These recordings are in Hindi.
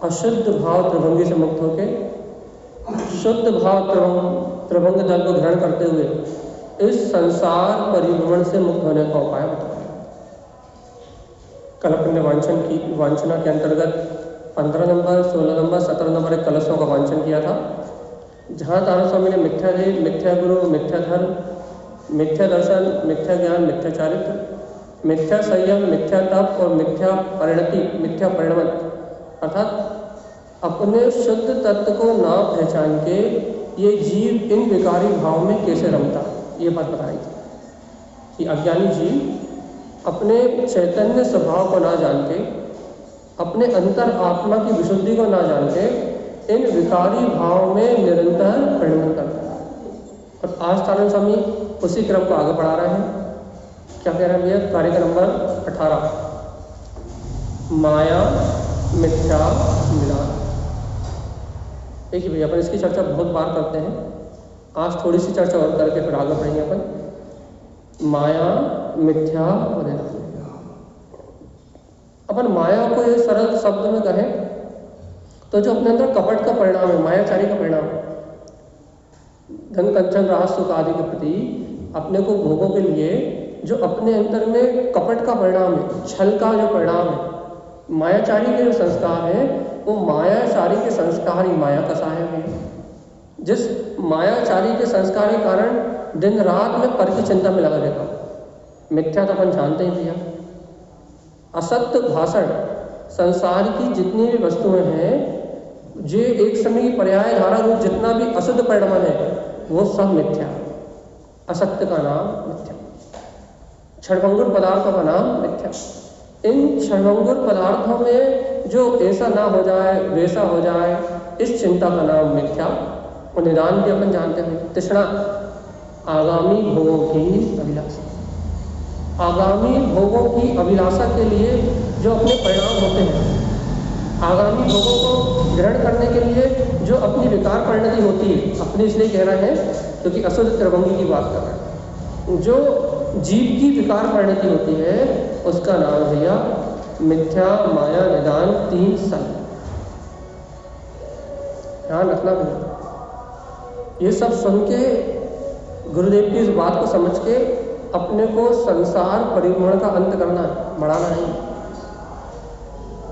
अशुद्ध भाव त्रिभंगी से मुक्त होकर शुद्ध भाव त्रिभंग दल को ग्रहण करते हुए इस संसार परिभ्रमण से मुक्त होने का उपाय बताया। कल अपने वांछना के अंतर्गत 15 नंबर, 16 नंबर, 17 नंबर एक कलशों का वांछन किया था, जहाँ तारा स्वामी ने मिथ्या देह, मिथ्या गुरु, मिथ्या धर्म, मिथ्या दर्शन, मिथ्या ज्ञान, मिथ्या चारित्र, मिथ्या संयम, मिथ्या तप और मिथ्या परिणति, मिथ्या परिणमन अर्थात अपने शुद्ध तत्व को ना पहचान के ये जीव इन विकारी भाव में कैसे रमता, ये बात बताई थी कि अज्ञानी जीव अपने चैतन्य स्वभाव को ना जान के, अपने अंतर आत्मा की विशुद्धि को ना जान के इन विकारी भाव में निरंतर परिणमन करता है। और आज तारण स्वामी उसी क्रम को आगे बढ़ा रहे हैं। क्या कह रहे हैं भैया? कार्य का नंबर 18, माया मिथ्या मिलान। देखिए भैया, अपन इसकी चर्चा बहुत बार करते हैं, आज थोड़ी सी चर्चा और करके फिर आगे बढ़ेंगे अपन। माया मिथ्या मिलान। अपन माया को ये सरल शब्द में कहें तो जो अपने अंदर कपट का परिणाम है, मायाचारी का परिणाम है, धन कंचन राज सुख आदि के प्रति अपने को भोगों के लिए जो अपने अंदर में कपट का परिणाम है, छल का जो परिणाम है, मायाचारी के जो संस्कार है, वो मायाचारी के संस्कार ही माया का सहायक है। जिस मायाचारी के संस्कार के कारण दिन रात में पर की चिंता में लगा रहता हूँ। मिथ्या तो अपन जानते ही भैया, असत्य भाषण, संसार की जितनी भी वस्तुएं हैं, जो एक समय की पर्याय धारा रूप जितना भी अशुद्ध परिणाम है, वो सब मिथ्या। असत्य का नाम मिथ्या, क्षणभंगुर पदार्थों का नाम मिथ्या। इन क्षणभंगुर पदार्थों में जो ऐसा ना हो जाए, वैसा हो जाए, इस चिंता का नाम मिथ्या। और निदान भी अपन जानते हैं, तृष्णा, आगामी भोगों की अभिलाषा। आगामी भोगों की अभिलाषा के लिए जो अपने परिणाम होते हैं, आगामी भोगों को ग्रहण करने के लिए जो अपनी विकार परिणति होती है, अपनी इसलिए कह रहे हैं क्योंकि अशुद्ध त्रिभंगी की बात कर रहे हैं, जो जीव की विकार परिणति होती है उसका नाम भैया मिथ्या, माया, निदान, तीन सल। ध्यान रखना भैया, ये सब सुन के गुरुदेव की इस बात को समझ के अपने को संसार परिभ्रमण का अंत करना है, बढ़ाना नहीं।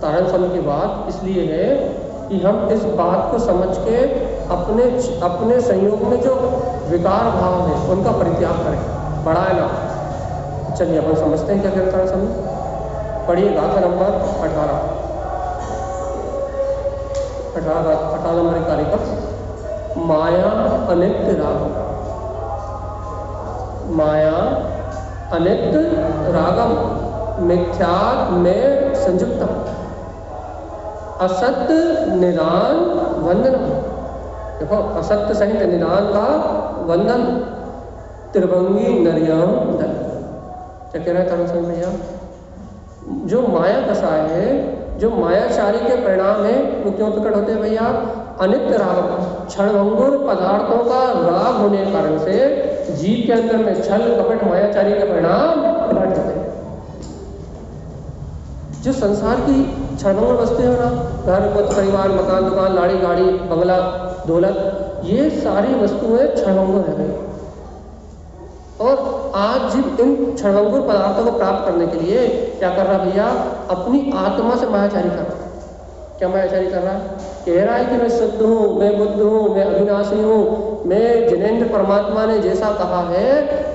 तारण समय की बात इसलिए है कि हम इस बात को समझ के अपने संयोग में जो विकार भाव है उनका परित्याग करें, बढ़ाए ना। चलिए अपन समझते हैं क्या कहता है समय। पढ़िए गाथा नंबर 18 नंबर कार्यक्रम। माया अनित्य रागम, माया अनित्य रागम मिथ्यात्म में संयुक्तम असत्य निदान वंदन। देखो असत्य सहित निदान का वंदन त्रिभंगी नरियम दल। क्या कह रहा है तारण सिंह भैया? जो माया कसाय है, जो मायाचारी के परिणाम है वो क्यों प्रकट होते हैं भैया? अनित्य राग, क्षणभंगुर पदार्थों का राग होने के कारण से जीव के अंदर में छल कपट मायाचारी के परिणाम प्रकट होते हैं। जो संसार की क्षणभंगुर वस्तुएं हैं ना, घर पुत्र परिवार मकान दुकान लाड़ी गाड़ी बंगला दौलत, ये सारी वस्तुएं क्षणभंगुर है। और आज जीव इन क्षणभंगुर पदार्थों को प्राप्त करने के लिए क्या कर रहा भैया? अपनी आत्मा से मायाचारी कर रहा है। क्या मायाचारी कर रहा है? कह रहा है कि मैं शुद्ध हूँ, मैं बुद्ध हूँ, मैं अविनाशी हूँ, मैं जिनेंद्र परमात्मा ने जैसा कहा है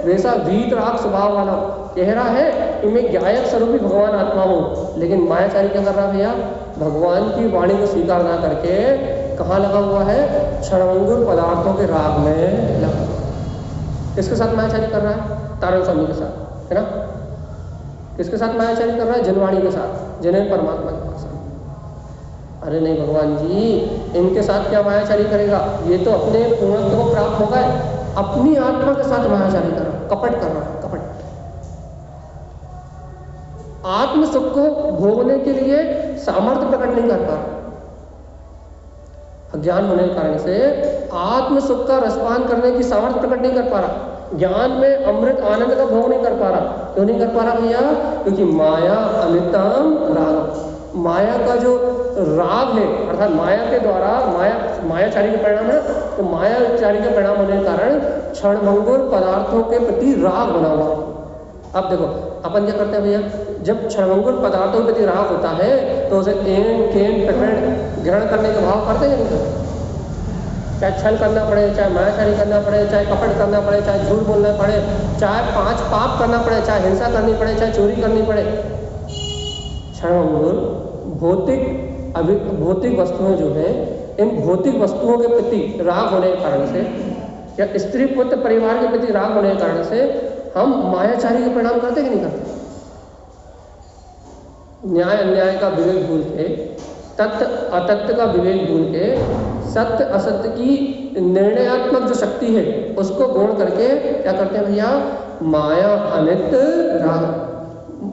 वैसा वीतराग स्वभाव वाला कह रहा है कि मैं ज्ञायक स्वरूपी भगवान आत्मा हूँ। लेकिन मायाचारी क्या कर रहा है भैया? भगवान की वाणी को स्वीकार ना करके कहाँ लगा हुआ है? क्षणभंगुर पदार्थों के राग में लगा हुआ। किसके साथ मायाचारी कर रहा है? तारण स्वामी के साथ, है ना? किसके साथ मायाचारी कर रहा है? जनवाणी के साथ, जिनेंद्र परमात्मा के साथ। अरे नहीं भगवान जी, इनके साथ क्या मायाचारी करेगा? ये तो अपने पूर्णत्व को प्राप्त होगा, अपनी आत्मा के साथ मायाचारी कर रहा है, कपट कर रहा है, कपट। आत्म सुख को भोगने के लिए सामर्थ्य प्रकट नहीं कर पा रहा। अज्ञान होने के कारण से आत्म सुख का रसपान करने की सामर्थ्य प्रकट नहीं कर पा रहा। ज्ञान में अमृत आनंद का भोग नहीं कर पा रहा। क्यों नहीं कर पा रहा भैया? क्योंकि माया अनितम राग, माया का जो राग है अर्थात माया के द्वारा मायाचारी के परिणाम है, तो मायाचारी के परिणाम होने के कारण क्षणभंगुर पदार्थों के प्रति राग बना हुआ। अब देखो अपन क्या करते हैं भैया? जब क्षणभंगुर पदार्थों के प्रति राग होता है तो उसे ग्रहण करने का भाव करते हैं नहीं? चाहे छल करना पड़े, चाहे मायाचारी करना पड़े, चाहे कपट करना पड़े, चाहे झूठ बोलना पड़े, चाहे 5 पाप करना पड़े, चाहे हिंसा करनी पड़े, चाहे चोरी करनी पड़े। क्षणभंगुर भौतिक वस्तुएं जो है, इन भौतिक वस्तुओं के प्रति राग होने के कारण से या स्त्री पुत्र परिवार के प्रति राग होने के कारण से हम मायाचारी के परिणाम करते कि नहीं करते? न्याय अन्याय का विवेक भूल के, तत्व अतत्व का विवेक भूल के, सत्य असत्य की निर्णयात्मक जो शक्ति है उसको गौण करके क्या करते हैं भैया? माया अनित्य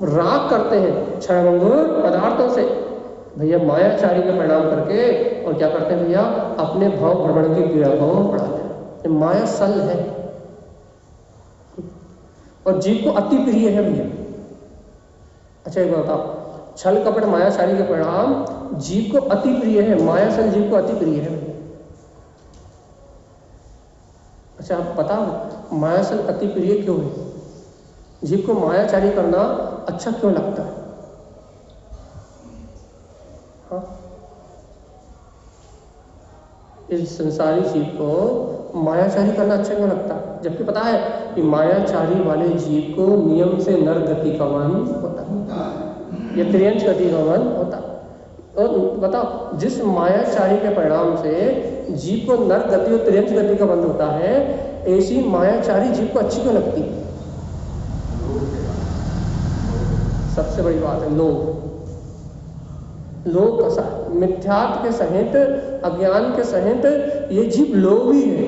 राग करते हैं क्षणभंगुर पदार्थों से भैया, मायाचारी का परिणाम करके। और क्या करते हैं भैया? अपने भाव भ्रमण की पीड़ा को बढ़ाते हैं। माया सल है और जीव को अति प्रिय है भैया। अच्छा एक बताओ, छल कपट मायाचारी के परिणाम जीव को अति प्रिय है, माया सल जीव को अति प्रिय है भैया। अच्छा आप बताओ माया सल अति प्रिय क्यों है? जीव को मायाचारी करना अच्छा क्यों लगता है? हाँ? इस संसारी जीव को मायाचारी करना अच्छा क्यों लगता है? जबकि पता है कि मायाचारी वाले जीव को नियम से नर गति का वन होता है, या त्रियंश गति का वन होता है। और बताओ जिस मायाचारी के परिणाम से जीव को नर गति और त्रियंश गति का बंध होता है, ऐसी मायाचारी जीव को अच्छी क्यों लगती है? सबसे बड़ी बात है लोभ। लोभ का मिथ्यात्व के सहित, अज्ञान के सहित ये जीव लोभी है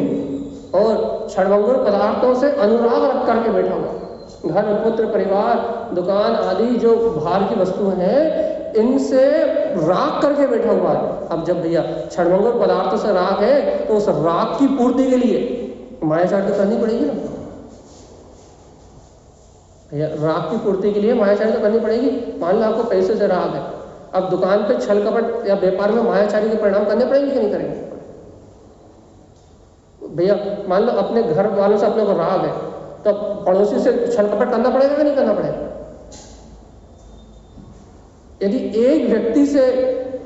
और क्षणभंगुर पदार्थों से अनुराग रख करके बैठा हुआ। घर, पुत्र, परिवार, दुकान आदि जो बाहर की वस्तुएं हैं, इनसे राग करके बैठा हुआ है। अब जब भैया क्षणभंगुर पदार्थों से राग है तो उस राग की पूर्ति के लिए मायाचार तो करनी पड़ेगी ना भैया। राग की पूर्ति के लिए मायाचारी तो करनी पड़ेगी। मान लो आपको पैसे से राग है, अब दुकान पे छल कपट या व्यापार में मायाचारी के परिणाम करने पड़ेंगे कि नहीं करेंगे भैया। मान लो अपने घर वालों से अपने को राग है, तो पड़ोसी से छल कपट करना पड़ेगा कि नहीं करना पड़ेगा? यदि एक व्यक्ति से,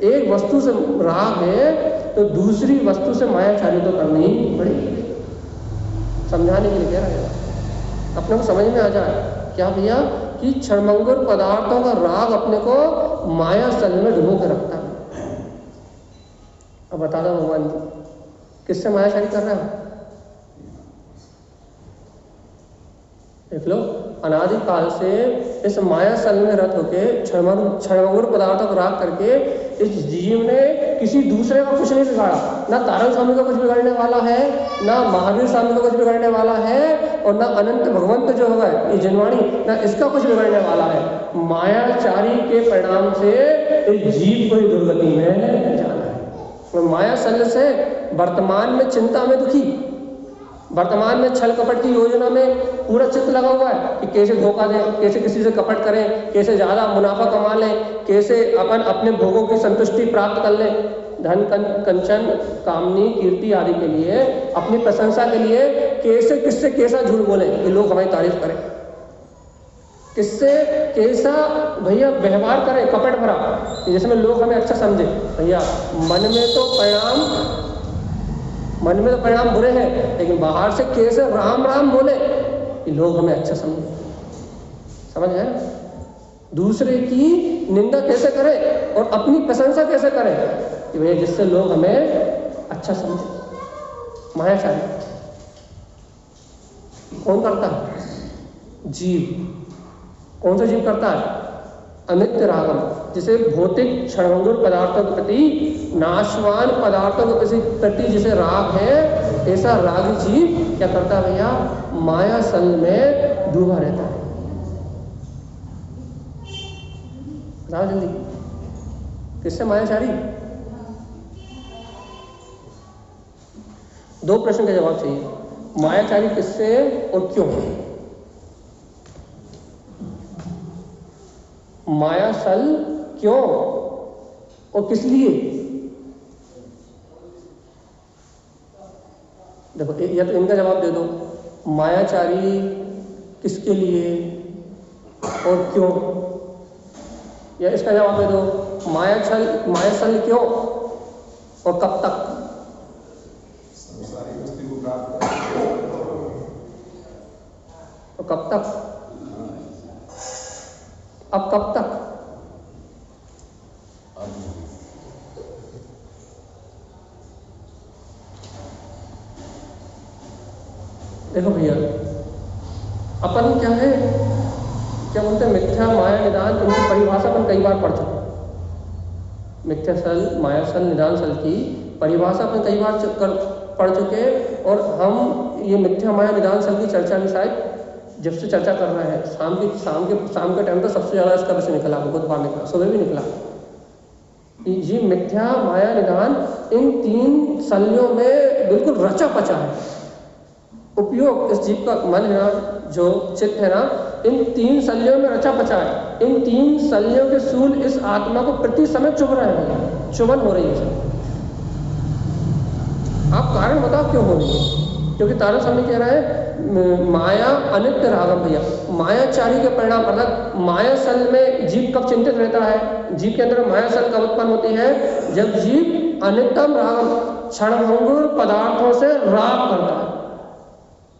एक वस्तु से राग है तो दूसरी वस्तु से मायाचारी तो करनी ही पड़ेगी। समझाने के लिए कह रहा है, अपने को समझ में आ जाए क्या भैया कि क्षणभंगुर पदार्थों का राग अपने को माया सल में डुबो के रखता है। अब बता दो भगवान जी किससे मायाचारी कर रहा है? देख लो, अनादिकाल से इस माया सल में रत होके क्षणभंगुर पदार्थों को राग करके इस जीव ने किसी दूसरे का कुछ नहीं बिगाड़ा। ना तारण स्वामी का कुछ बिगाड़ने वाला है, ना महावीर स्वामी का कुछ बिगाड़ने वाला है, और ना अनंत भगवंत जो होगा ये जनवाणी, ना इसका कुछ बिगाड़ने वाला है। मायाचारी के परिणाम से इस जीव को ही दुर्गति में जाना है। माया सल से वर्तमान में चिंता में दुखी, वर्तमान में छल कपट की योजना में पूरा चित्त लगा हुआ है कि कैसे धोखा दें, कैसे किसी से कपट करें, कैसे ज़्यादा मुनाफा कमा लें, कैसे अपन अपने भोगों की संतुष्टि प्राप्त कर लें। धन, कंचन, कामनी, कीर्ति आदि के लिए, अपनी प्रशंसा के लिए कैसे किससे कैसा झूठ बोलें कि लोग हमारी तारीफ करें, किससे कैसा भैया व्यवहार करें कपट भरा जिसमें लोग हमें अच्छा समझे। भैया मन में तो परिणाम बुरे हैं, लेकिन बाहर से कैसे राम राम बोले कि लोग हमें अच्छा समझे। समझ है? दूसरे की निंदा कैसे करें और अपनी प्रशंसा कैसे करें कि भैया जिससे लोग हमें अच्छा समझे। मायाचारी कौन करता है? जीव। कौन सा जीव करता है? अनित्य रागम, जिसे भौतिक क्षणभंगुर पदार्थों के प्रति, नाशवान पदार्थों के प्रति जिसे राग है, ऐसा रागी जीव क्या करता है भैया? माया सल में डूबा रहता है। बताओ जल्दी, किससे मायाचारी? दो प्रश्न का जवाब चाहिए। मायाचारी किससे और क्यों? माया सल क्यों और किस लिए? देखो, या तो इनका जवाब दे दो, मायाचारी किसके लिए और क्यों, या इसका जवाब दे दो, माया सल क्यों और कब तक। और कब तक? अब कब तक? देखो भैया, अपन क्या है, क्या बोलते हैं, मिथ्या माया निदान, इनकी परिभाषा अपन कई बार पढ़ चुके। मिथ्या सल, माया सल, निदान सल की परिभाषा अपन कई बार पढ़ चुके, और हम ये मिथ्या माया निदान सल की चर्चा में शायद जब से चर्चा कर रहे हैं, शाम के टाइम तो सबसे ज़्यादा इसका विषय निकला, बहुत बार निकला, सुबह भी निकला। ये मिथ्या माया निदान इन तीन सलियों में बिल्कुल रचा पचा है। उपयोग इस जीव का मन है ना, जो चित्त है ना, इन तीन सलियों में रचा पचा है। इन तीन सलियों के सूल इस आत्मा को प्रति समय चुभ रहे हैं, चुभन हो रही है। आप कारण बताओ क्यों हो रही है? क्योंकि तारण स्वामी कह रहा है माया अनित्य रागम। भैया मायाचारी के परिणाम, अर्थात माया सल में जीव कब चिंतित रहता है? जीव के अंदर माया सल कब उत्पन्न होती है? जब जीव अनित्यम रागम, क्षणभंगुर पदार्थों से राग करता है।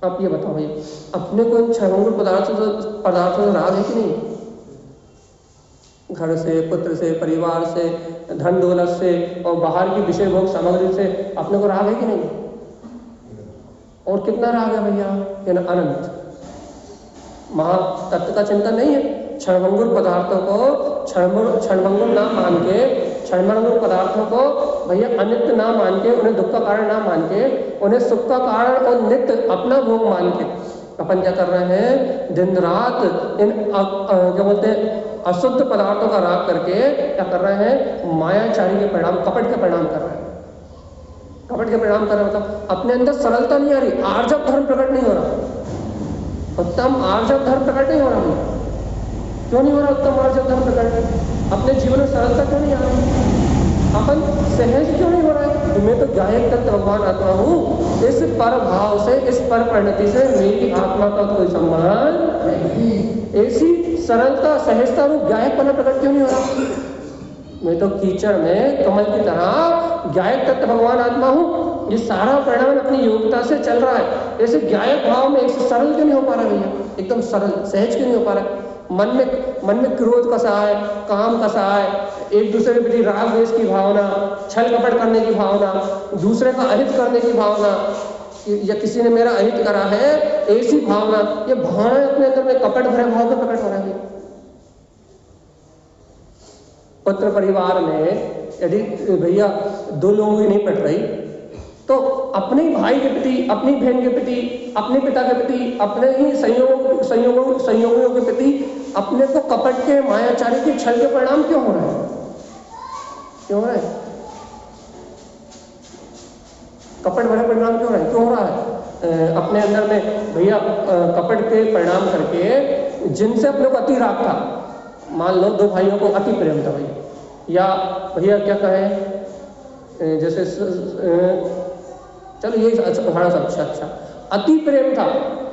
आप ये बताओ भैया, अपने को इन क्षणभंगुर पदार्थों से राग है कि नहीं? घर से, पुत्र से, परिवार से, धन दौलत से और बाहर की विषय भोग सामग्री से अपने को राग है कि नहीं? और कितना राग है भैया? अनंत। महातत्व का चिंतन नहीं है। क्षणभंगुर पदार्थों को क्षणभंगुर ना मान के, क्षणभंगुर पदार्थों को भैया अनित्य ना मान के, उन्हें दुख का कारण ना मान के, उन्हें सुख का कारण और नित्य अपना भोग मान के अपन क्या कर रहे हैं, दिन रात इन क्या बोलते हैं अशुद्ध पदार्थों का राग करके क्या कर रहे हैं, मायाचारी के परिणाम, कपट के परिणाम कर रहे हैं। कपट के परिणाम कर रहे हैं मतलब अपने अंदर सरलता नहीं आ रही, आर्जव धर्म प्रकट नहीं हो रहा, उत्तम आर्जव धर्म प्रकट नहीं हो रहा। क्यों नहीं हो रहा उत्तम आर्जव धर्म प्रकट? अपने जीवन में सरलता क्यों नहीं आ रही? अपन सहज क्यों नहीं हो रहा है? मैं तो गायक तत्व भगवान आत्मा हूँ, इस पर भाव से, इस पर परिणति से मेरी आत्मा का कोई संबंध नहीं। ऐसी सरलता, सहजता रूप गायक पना प्रकट क्यों नहीं हो रहा? मैं तो कीचड़ में कमल की तरह गायक तत्व भगवान आत्मा हूँ, ये सारा परिणाम अपनी योग्यता से चल रहा है। ऐसे गायक भाव में एक सरल क्यों नहीं हो पा रहा भैया, एकदम सरल सहज क्यों नहीं हो पा रहा? मन में क्रोध कसा है, काम कसा है, एक दूसरे के प्रति राग द्वेष की भावना, छल कपट करने की भावना, दूसरे का अहित करने की भावना, या किसी ने मेरा अहित करा है ऐसी भावना, ये भावना अपने अंदर में कपट भरे भाव में प्रकट हो रहा है। पुत्र परिवार में यदि भैया दो लोगों की नहीं पट रही तो अपने भाई के प्रति, अपनी बहन के प्रति, अपने पिता के प्रति, अपने ही संयोगियों के प्रति अपने को कपट के, मायाचारी के, छल के परिणाम क्यों हो रहे हैं? क्यों हो रहा है? कपट भरे परिणाम क्यों हो रहा है? क्यों हो रहा है? अपने अंदर में भैया कपट के परिणाम करके जिनसे अपने को अति राग था, मान लो दो भाइयों को अति प्रेम था भैया, या भैया क्या कहें, जैसे चलो ये अच्छा अति प्रेम था।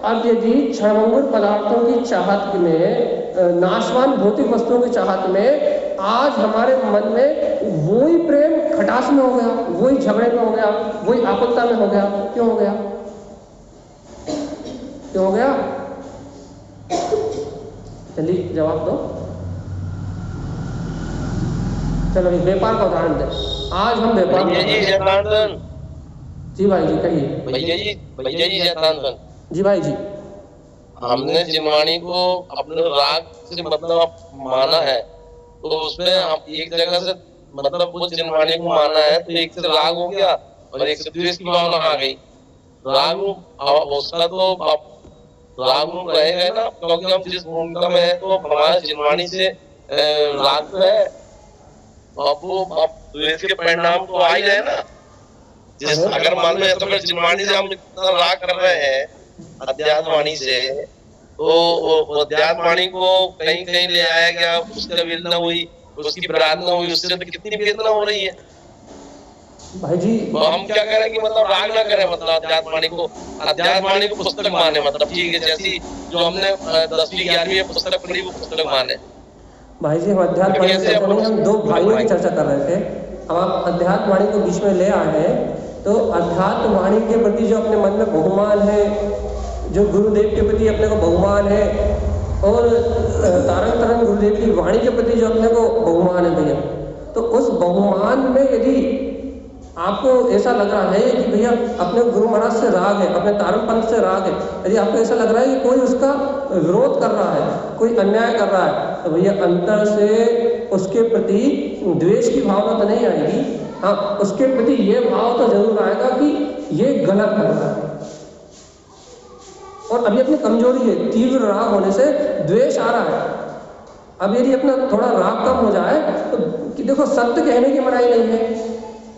अब यदि क्षणभंगुर पदार्थों की चाहत में, नाशवान भौतिक वस्तुओं की चाहत में आज हमारे मन में वही प्रेम खटास में हो गया, वही झगड़े में हो गया, वही आकुलता में हो गया, क्यों हो गया? क्यों हो गया? चलिए जवाब दो। चलो व्यापार का उदाहरण दे। आज हम व्यापार जी भाई जी कहिए। भैया जी जयतानंद जी भाई जी, हमने जिनवाणी को अपने राग से मतलब माना है, तो उसमें हम एक जगह से मतलब वो जिनवाणी को माना है तो एक से राग हो गया और एक से द्वेष की भावना आ गई। राग उसका तो राग रहेगा ना, क्योंकि हम जिस भूमिका में है तो हमारे जिनवाणी से राग है, अब वो द्वेष के परिणाम तो आ ही रहे ना। अगर मान लो तो जिनवाणी से हम इतना राग कर रहे हैं अध्यात्मवाणी से, तो अध्यात्मवाणी को कहीं कहीं ले आया गया, उसका वेदना हुई, उसकी प्रार्थना हुई, उससे तो कितनी वेदना हो रही है भाई जी। तो हम क्या करें कि मतलब राग ना करें, मतलब अध्यात्मवाणी को पुस्तक माने, मतलब ठीक है जैसी जो हमने 10वीं 11वीं में पुस्तक पढ़ी वो पुस्तक माने। भाई जी हम अध्यात्मवाणी हम दो भाइयों की चर्चा कर रहे थे, अब आप अध्यात्मवाणी को बीच में ले आए हैं। तो अध्यात्मवाणी के प्रति जो अपने मन में बहुमान है, जो गुरुदेव के प्रति अपने को बहुमान है, और तारक तरंग गुरुदेव की वाणी के प्रति जो अपने को बहुमान है भैया, तो उस बहुमान में यदि आपको ऐसा लग रहा है कि भैया अपने गुरु महाराज से राग है, अपने तारक पंथ से राग है, यदि आपको ऐसा लग रहा है कि कोई उसका विरोध कर रहा है, कोई अन्याय कर रहा है, तो भैया अंतर से उसके प्रति द्वेष की भावना तो नहीं आएगी, हाँ उसके प्रति ये भाव तो जरूर आएगा कि ये गलत कर रहा है और अभी अपनी कमजोरी है, तीव्र राग होने से द्वेष आ रहा है। अब यदि अपना थोड़ा राग कम हो जाए तो कि देखो सत्य कहने की मनाही नहीं है,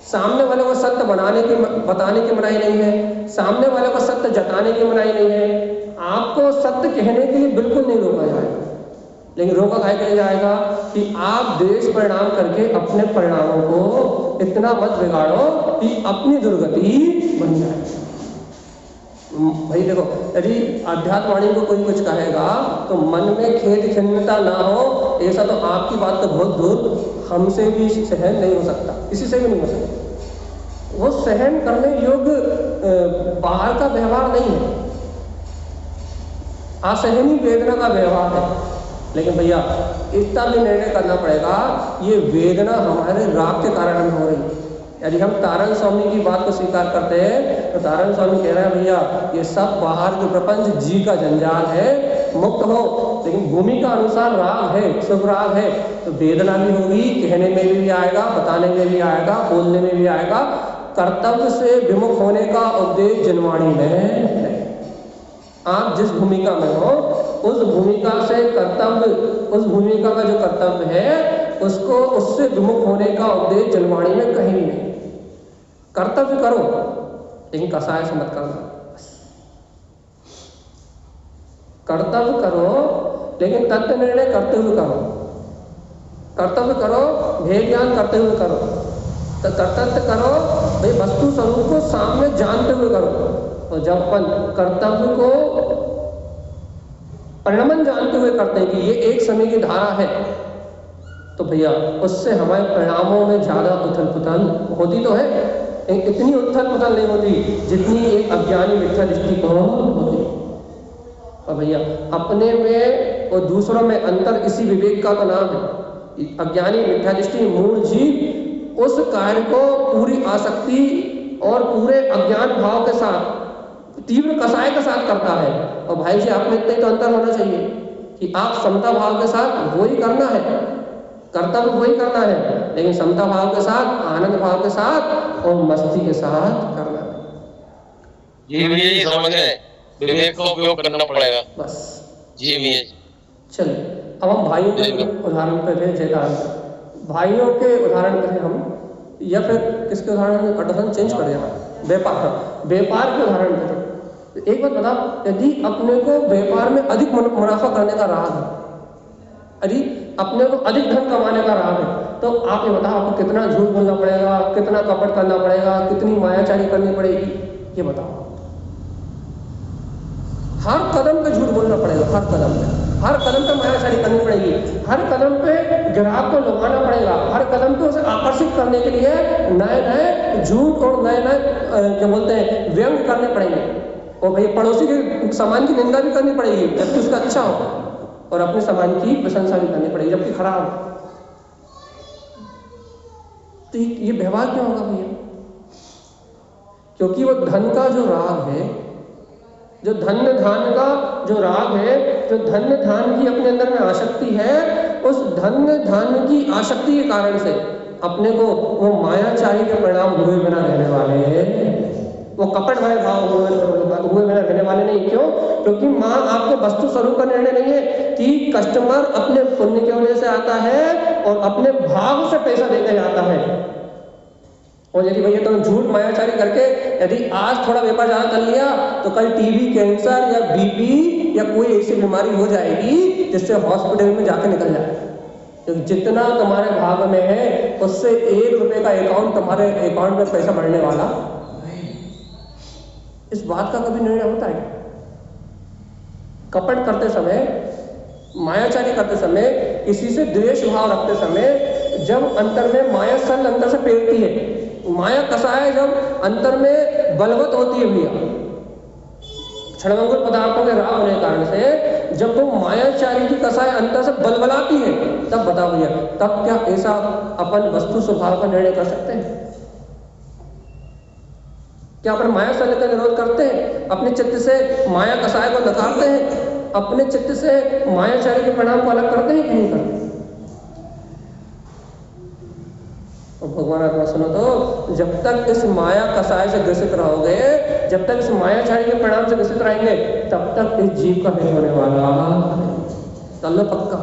सामने वाले को सत्य बताने की मनाही नहीं है, सामने वाले को सत्य जताने की मनाही नहीं है। आपको सत्य कहने के लिए बिल्कुल नहीं रोका जाएगा, लेकिन रोका क्या किया जाएगा कि आप द्वेष परिणाम करके अपने परिणामों को इतना मत बिगाड़ो कि अपनी दुर्गति बन जाए। भाई देखो यदि अध्यात्मवाणी को कोई कुछ कहेगा तो मन में खेद खिन्नता ना हो, ऐसा तो आपकी बात तो बहुत दूर हमसे भी सहन नहीं हो सकता, किसी से भी नहीं हो सकता। वो सहन करने योग्य बाहर का व्यवहार नहीं है, असहनीय वेदना का व्यवहार है। लेकिन भैया इतना भी निर्णय करना पड़ेगा, ये वेदना हमारे राग के कारण हो रही है। यदि हम तारण स्वामी की बात को स्वीकार करते हैं तो तारण स्वामी कह रहे हैं भैया ये सब बाहर के प्रपंच जी का जंजाल है, मुक्त हो, लेकिन भूमि का अनुसार राग है, शुभ राग है, तो वेदना भी होगी, कहने में भी आएगा, बताने में भी आएगा, बोलने में भी आएगा। कर्तव्य से विमुख होने का उद्देश्य जिनवाणी में है। आप जिस भूमिका में हो उस भूमिका से कर्तव्य, उस भूमिका का जो कर्तव्य है उसको, उससे विमुख होने का उपदेश जलवाणी में कहीं भी नहीं। कर्तव्य करो लेकिन कसाय से मत करना। कर्तव्य करो लेकिन तथ्य निर्णय करते हुए करो। कर्तव्य करो, भेद ज्ञान करते हुए करो। तो कर्तव्य करो भाई, वस्तु स्वरूप को सामने जानते हुए करो। और जब अपन कर्तव्य को परिणमन जानते हुए करते हैं कि ये एक समय की धारा है, तो भैया उससे हमारे परिणामों में ज्यादा उथल पुथल होती तो है, इतनी उथल पुथल नहीं होती जितनी एक अज्ञानी मिथ्या दृष्टि को होती। और भैया अपने में और दूसरों में अंतर इसी विवेक का तो नाम है। अज्ञानी मिथ्या दृष्टि मूल जीव उस कार्य को पूरी आसक्ति और पूरे अज्ञान भाव के साथ, तीव्र कसाय के साथ करता है। और भाई जी आप में इतना तो अंतर होना चाहिए कि आप समता भाव के साथ वही करना है, कर्तव्य वही करना है, लेकिन समता भाव के साथ, आनंद भाव के साथ और मस्ती के साथ करना है। जी भैया जी समझ गए, विवेक का उपयोग करना पड़ेगा बस। जी भैया। चलिए अब हम भाइयों के उदाहरण पे थे, भाइयों के उदाहरण पे थे हम, या फिर किसके उदाहरण में अटसन चेंज कर दिया, व्यापार के उदाहरण पे थे। तो एक बात बता, यदि अपने को व्यापार में अधिक मुनाफा करने का राह है, यदि अपने को अधिक धन कमाने का राह है, तो आप ये बताओ आपको कितना झूठ बोलना पड़ेगा, कितना कपट करना पड़ेगा, कितनी मायाचारी करनी पड़ेगी, ये बताओ। हर कदम पे झूठ बोलना पड़ेगा, हर कदम पे मायाचारी करनी पड़ेगी, हर कदम पे ग्राहक को लुभाना पड़ेगा, हर कदम पे उसे आकर्षित करने के लिए नए नए झूठ और नए नए क्या बोलते हैं व्यंग करने पड़ेंगे। और भाई पड़ोसी के सामान की निंदा भी करनी पड़ेगी जबकि उसका अच्छा हो, और अपने सामान की प्रशंसा भी करनी पड़ेगी जबकि खराब हो। तो ये व्यवहार क्यों होगा भैया? क्योंकि वो धन का जो राग है, जो धन्य धान का जो राग है, जो धन्य धान की अपने अंदर में आसक्ति है, उस धन्य धान की आसक्ति के कारण से अपने को वो मायाचारी के परिणाम हुए बिना रहने वाले हैं, वो कपट भरे भाव हुए बिना रहने वाले नहीं। क्यों? क्योंकि माँ आपके वस्तु स्वरूप का निर्णय नहीं है कि कस्टमर अपने पुण्य की वजह से आता है और अपने भाव से पैसा देकर आता है। और यदि भैया तुम झूठ मायाचारी करके यदि आज थोड़ा व्यापार ज्यादा कर लिया तो कल टीबी, कैंसर या बीपी या कोई ऐसी बीमारी हो जाएगी जिससे हॉस्पिटल में जाके निकल जाए। तो जितना तुम्हारे भाग में है उससे 1 रुपए का अकाउंट तुम्हारे अकाउंट में पैसा बढ़ने वाला, इस बात का कभी निर्णय होता है? कपट करते समय, मायाचारी करते समय, किसी से द्वेष भाव रखते समय, जब अंतर में माया सल अंतर से पेरती है, माया कसाय जब अंतर में बलवत होती है भैया, क्षणभंगुर पदार्थों के राग होने के कारण से जब वो मायाचारी की कसाय अंतर से बलबलाती है, तब बताओ भैया, तब क्या ऐसा अपन वस्तु स्वभाव का निर्णय कर सकते हैं? क्या अपन माया सल का विरोध करते हैं? अपने चित्त से माया कसाय को नकारते हैं? अपने चित्त से मायाचारी के परिणाम को अलग करते हैं कि नहीं करते? भगवान आत्मा सुनो, तो जब तक इस माया कसाय से ग्रसित रहोगे, जब तक इस मायाचारी के परिणाम से ग्रसित रहेंगे, तब तक इस जीव का नहीं होने वाला। चल लो पक्का।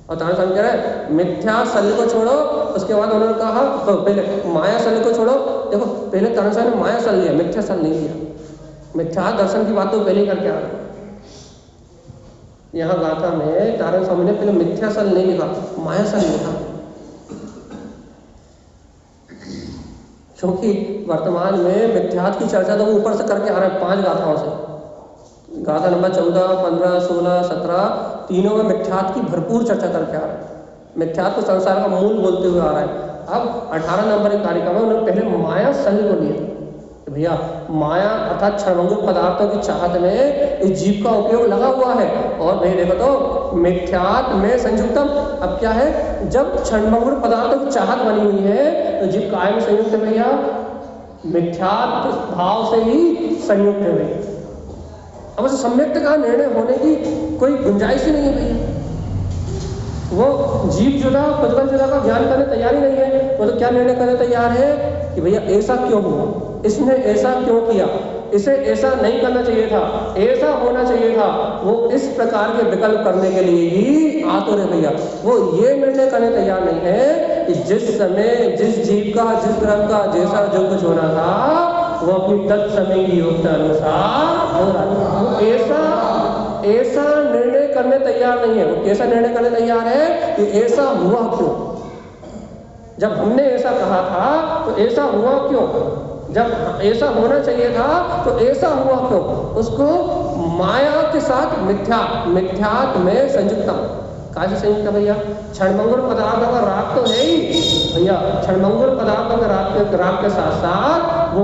और तारा स्वामी कह रहे हैं मिथ्या शल्य को छोड़ो, उसके बाद उन्होंने कहा तो पहले माया शल्य को छोड़ो। देखो पहले तारा स्वामी ने माया शल्य लिया, मिथ्या शल्य नहीं लिया। मिथ्या दर्शन की बात तो पहले करके आ रहे, यहाँ गाथा में तारा स्वामी ने पहले मिथ्या शल्य नहीं लिखा, माया शल्य लिखा। क्योंकि वर्तमान में मिथ्यात्व की चर्चा तो ऊपर से करके आ रहे हैं 5 गाथाओं से। गाथा नंबर 14, 15, 16, 17 तीनों में मिथ्यात्व की भरपूर चर्चा करके आ रहे हैं। मिथ्यात्व संसार का मूल बोलते हुए आ रहा है। अब 18 नंबर की कार्यक्रम में उन्होंने पहले माया शल्य को लिया कि भैया माया अर्थात क्षणभंगुर पदार्थों की चाहत में इस जीव का उपयोग लगा हुआ है। और भाई देखो तो मिथ्यात्व में संयुक्तम, अब क्या है, जब क्षणभंगुर पदार्थों की चाहत बनी हुई है तो जीव कायम संयुक्त है भैया, मिथ्यात्व भाव से ही संयुक्त है भैया। अब उस सम्यक्त का निर्णय होने की कोई गुंजाइश ही नहीं है भैया। वो जीव जुदा प्रतिबल जुदा का ज्ञान करने तैयार ही नहीं है। वो तो क्या निर्णय करने तैयार है कि भैया ऐसा क्यों हुआ, इसने ऐसा क्यों किया, इसे ऐसा नहीं करना चाहिए था, ऐसा होना चाहिए था, वो इस प्रकार के विकल्प करने के लिए ही आतुर है भैया। वो ये निर्णय करने तैयार नहीं है कि जिस समय जिस जीव का जिस ग्रह का जैसा जो कुछ होना था वो अपनी तत्समय की योग्यता अनुसार हो रहा था। वो ऐसा निर्णय करने तैयार नहीं है। वो कैसा निर्णय करने तैयार है कि ऐसा हुआ क्यों, जब हमने ऐसा कहा था तो ऐसा हुआ क्यों, जब ऐसा होना चाहिए था तो ऐसा हुआ क्यों। उसको माया के साथ मिथ्यात्व में संयुक्ता, कहाँ से संयुक्त भैया? क्षणभंगुर पदार्थों का राग तो है ही भैया, क्षणभंगुर पदार्थों के राग के साथ साथ वो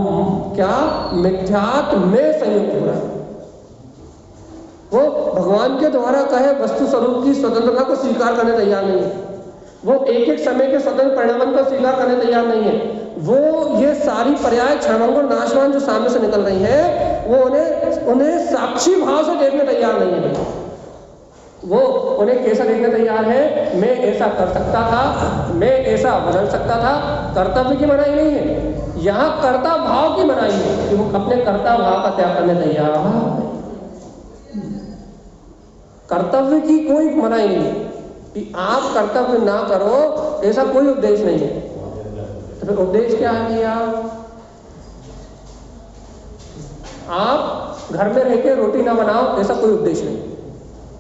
क्या मिथ्यात्व में संयुक्त हो रहा है। वो भगवान के द्वारा कहे वस्तु स्वरूप की स्वतंत्रता को स्वीकार करने तैयार नहीं है। वो एक एक समय के स्वतंत्र परिणाम को स्वीकार करने तैयार नहीं है। वो ये सारी पर्याय क्षणभंगुर नाशवान जो सामने से निकल रही है वो उन्हें साक्षी भाव से देखने तैयार नहीं है। वो उन्हें कैसा देखने तैयार है? मैं ऐसा कर सकता था, मैं ऐसा बदल सकता था। कर्तव्य की मनाही नहीं है, यहाँ कर्ता भाव की मनाही है कि वो अपने कर्ता भाव का त्याग करने तैयार है। कर्तव्य की कोई मनाही नहीं है कि आप कर्तव्य ना करो, ऐसा कोई उद्देश्य नहीं है। तो फिर उद्देश्य क्या है भैया? आप घर में रह के रोटी ना बनाओ, ऐसा कोई उद्देश्य नहीं।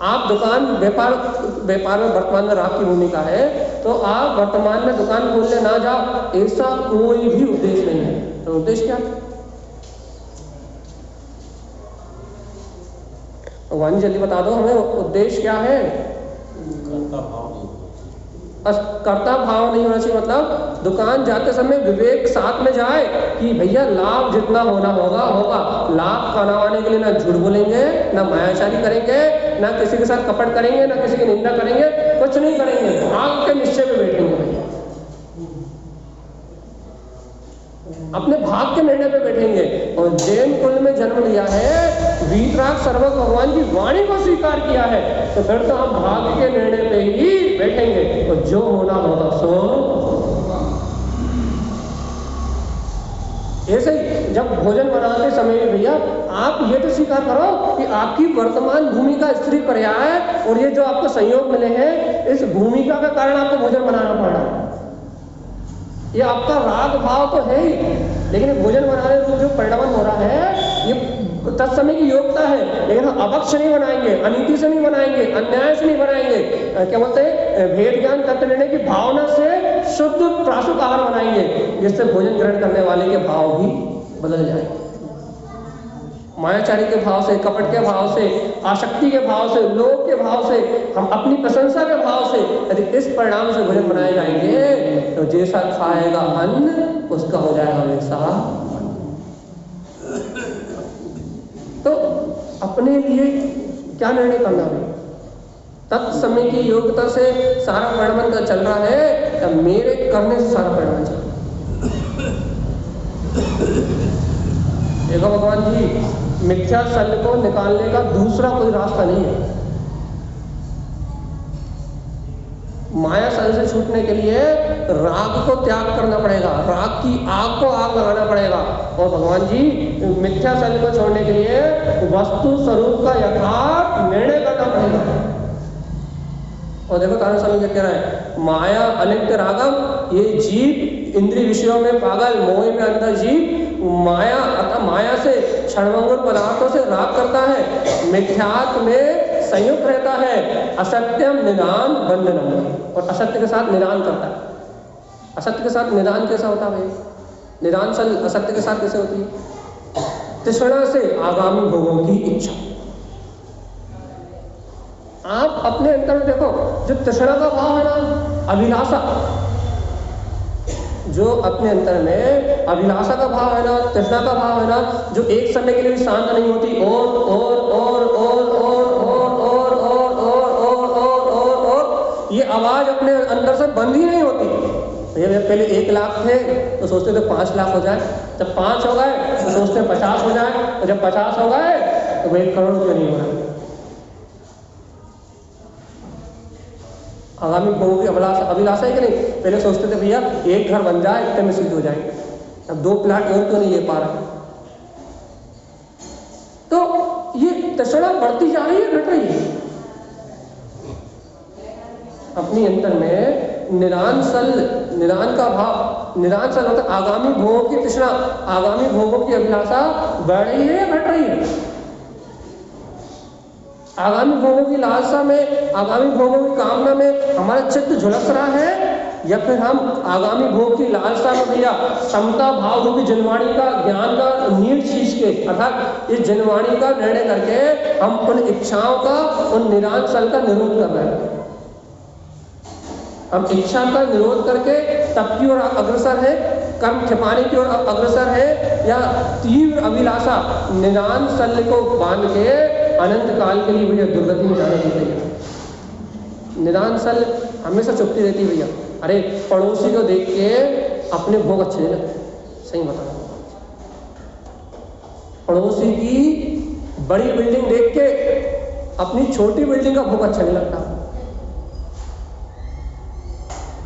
आप दुकान व्यापार में वर्तमान में राग की भूमिका है तो आप वर्तमान में दुकान खोलने ना जाओ, ऐसा कोई भी उद्देश्य नहीं है। तो उद्देश्य क्या? भगवान जल्दी बता दो हमें, उद्देश्य क्या है? कर्ता भाव नहीं होना चाहिए। मतलब दुकान जाते समय विवेक साथ में जाए कि भैया लाभ जितना होना होगा होगा। लाभ कमाने के लिए ना झूठ बोलेंगे, ना मायाचारी करेंगे, ना किसी के साथ कपट करेंगे, ना किसी की निंदा करेंगे, कुछ नहीं करेंगे। भाग के निश्चय पे बैठेंगे भैया, अपने भाग के निर्णय पे बैठेंगे। और जैन कुल में जन्म लिया है, वीतराग सर्वक भगवान की वाणी को स्वीकार किया है, तो फिर तो हम भाग के निर्णय पे ही बैठेंगे और जो होना होगा सो। ऐसे ही जब भोजन बनाते समय भैया आप ये तो स्वीकार करो कि आपकी वर्तमान भूमिका स्त्री पर्याय है और ये जो आपको संयोग मिले हैं इस भूमिका का कारण आपको भोजन बनाना पड़ रहा है। ये आपका राग भाव तो है ही, लेकिन भोजन बनाने में जो परिणाम हो रहा है ये तत्समय की योग्यता है। लेकिन हम अभक्ष नहीं बनाएंगे, अनीति से नहीं बनाएंगे, अन्याय से नहीं बनाएंगे, क्या बोलते हैं भेद ज्ञान तत्व निर्णय की भावना से शुद्ध प्राशुक आहार बनाएंगे, जिससे भोजन ग्रहण करने वाले के भाव भी बदल जाएंगे। मायाचारी के भाव से, कपट के भाव से, आसक्ति के भाव से, लोभ के भाव से, हम अपनी प्रशंसा के भाव से यदि इस परिणाम से भोजन बनाए जाएंगे तो जैसा खाएगा अन्न उसका हो जाएगा वैसा। तो अपने लिए क्या निर्णय करना है? तत्समय की योग्यता से सारा परिणाम का चल रहा है या मेरे करने से सारा परिणाम चल रहा है? देखो भगवान जी, मिथ्या शल्य को निकालने का दूसरा कोई रास्ता नहीं है। माया शल्य से छूटने के लिए राग को त्याग करना पड़ेगा, राग की आग को आग लगाना पड़ेगा। और भगवान जी मिथ्या शल्य को छोड़ने के लिए वस्तु स्वरूप का यथार्थ निर्णय करना पड़ेगा। और देखो कारण स्वामी क्या कह रहा है, माया अनित्य रागम, ये जीव इंद्रिय विषयों में पागल, मोह में अंधा जीव माया अतः माया से क्षणभंगुर पदार्थों से राग करता है, मिथ्यात्व में संयुक्त रहता है, असत्यम निदान बंधनम, और असत्य के साथ निदान करता है। असत्य के साथ निदान कैसा होता है? निदान सल असत्य के साथ कैसे होती है? तृष्णा से आगामी भोगों की इच्छा। आप अपने अंतर में देखो, जो तृष्णा का भाव है ना, अभिलाषा, जो अपने अंतर में अभिलाषा का भाव है ना, तृष्णा का भाव है ना, जो एक समय के लिए भी शांत नहीं होती, और ये आवाज अपने अंदर से बंद ही नहीं होती। ये पहले 1 लाख थे तो सोचते थे 5 लाख हो जाए, जब 5 हो गए तो सोचते 50 हो जाए, और जब 50 हो गए तो 1 करोड़ क्यों नहीं हो रहा। आगामी भोगों की अभिलाषा है कि नहीं? पहले सोचते थे भैया 1 घर बन जाए इतने में सिद्ध हो जाएंगे, अब 2 प्लाट और क्यों नहीं ले पा रहे। बढ़ती जा रही है, घट रही है? अपनी अंतर में निरान का भाव, निरान सल मतलब आगामी भोगों की तृष्णा, आगामी भोगों की अभिलाषा बढ़ रही है या घट रही है? आगामी भोगों की लालसा में, आगामी भोगों की कामना में हमारा चित्त झुलस रहा है, या फिर हम आगामी भोग की लालसा में भैया समता भाव रूपी जनवाणी का ज्ञान का नीड चीज के, अर्थात इस जनवाणी का निर्णय करके हम उन इच्छाओं का, उन निरान सल का निरोध कर रहे हैं। हम इच्छा का निरोध करके तप की ओर अग्रसर है, कर्म छिपाने की ओर अग्रसर है, या तीव्र अभिलाषा निरान सल को बांध के अनंत काल के लिए भैया दुर्गति में जाने दी गई है। निरान सल हमेशा चुपती रहती है भैया। अरे पड़ोसी को देख के अपने भोग अच्छे नहीं लगते, सही बता रहा हूं। पड़ोसी की बड़ी बिल्डिंग देख के अपनी छोटी बिल्डिंग का भोग अच्छा नहीं लगता।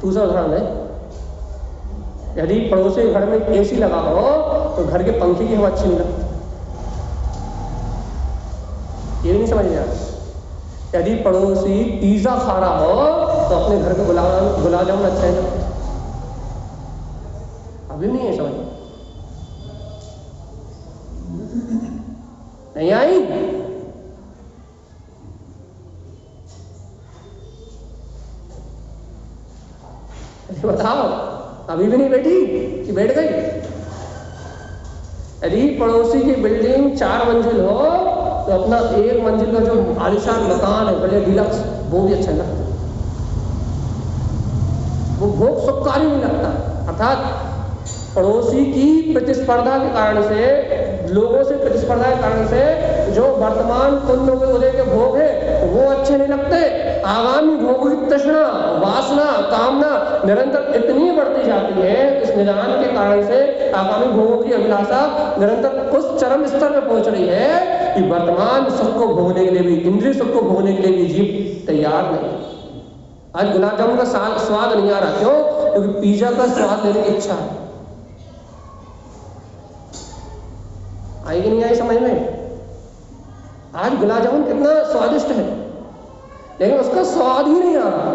दूसरा उदाहरण है, यदि पड़ोसी के घर में एसी लगा हो तो घर के पंखे की हवा अच्छी नहीं लगती। ये नहीं समझ में आ रहा। यदि पड़ोसी पिज्जा खा रहा हो तो अपने घर के गुलाब जामुन अच्छा नहीं लगता। अभी नहीं है समझ नहीं आई? बताओ, अभी भी नहीं बैठी कि बैठ गई? यदि पड़ोसी की बिल्डिंग 4 मंजिल हो तो अपना 1 मंजिल का जो आलिशान मकान है, बड़े डिलक्स, वो भी अच्छा लगता है। वो भोग सुखकारी नहीं लगता। अर्थात पड़ोसी की प्रतिस्पर्धा के कारण से, लोगों से प्रतिस्पर्धा के कारण से जो वर्तमान पुण्य के उदय के भोग है वो अच्छे नहीं लगते। आगामी भोगों की तृष्णा, वासना, कामना निरंतर इतनी बढ़ती जाती है, इस निदान के कारण से आगामी भोगों की अभिलाषा निरंतर उस चरम स्तर में पहुंच रही है कि वर्तमान सुख को भोगने के लिए भी, इंद्रिय सुख को भोगने के लिए भी जीव तैयार नहीं। आज गुलाब जामुन का स्वाद नहीं आ रहा, क्यों? क्योंकि पिज्जा का स्वाद लेने की इच्छा है। आई कि नहीं आई समझ में? आज गुलाब जामुन कितना स्वादिष्ट है, लेकिन उसका स्वाद ही नहीं आ रहा।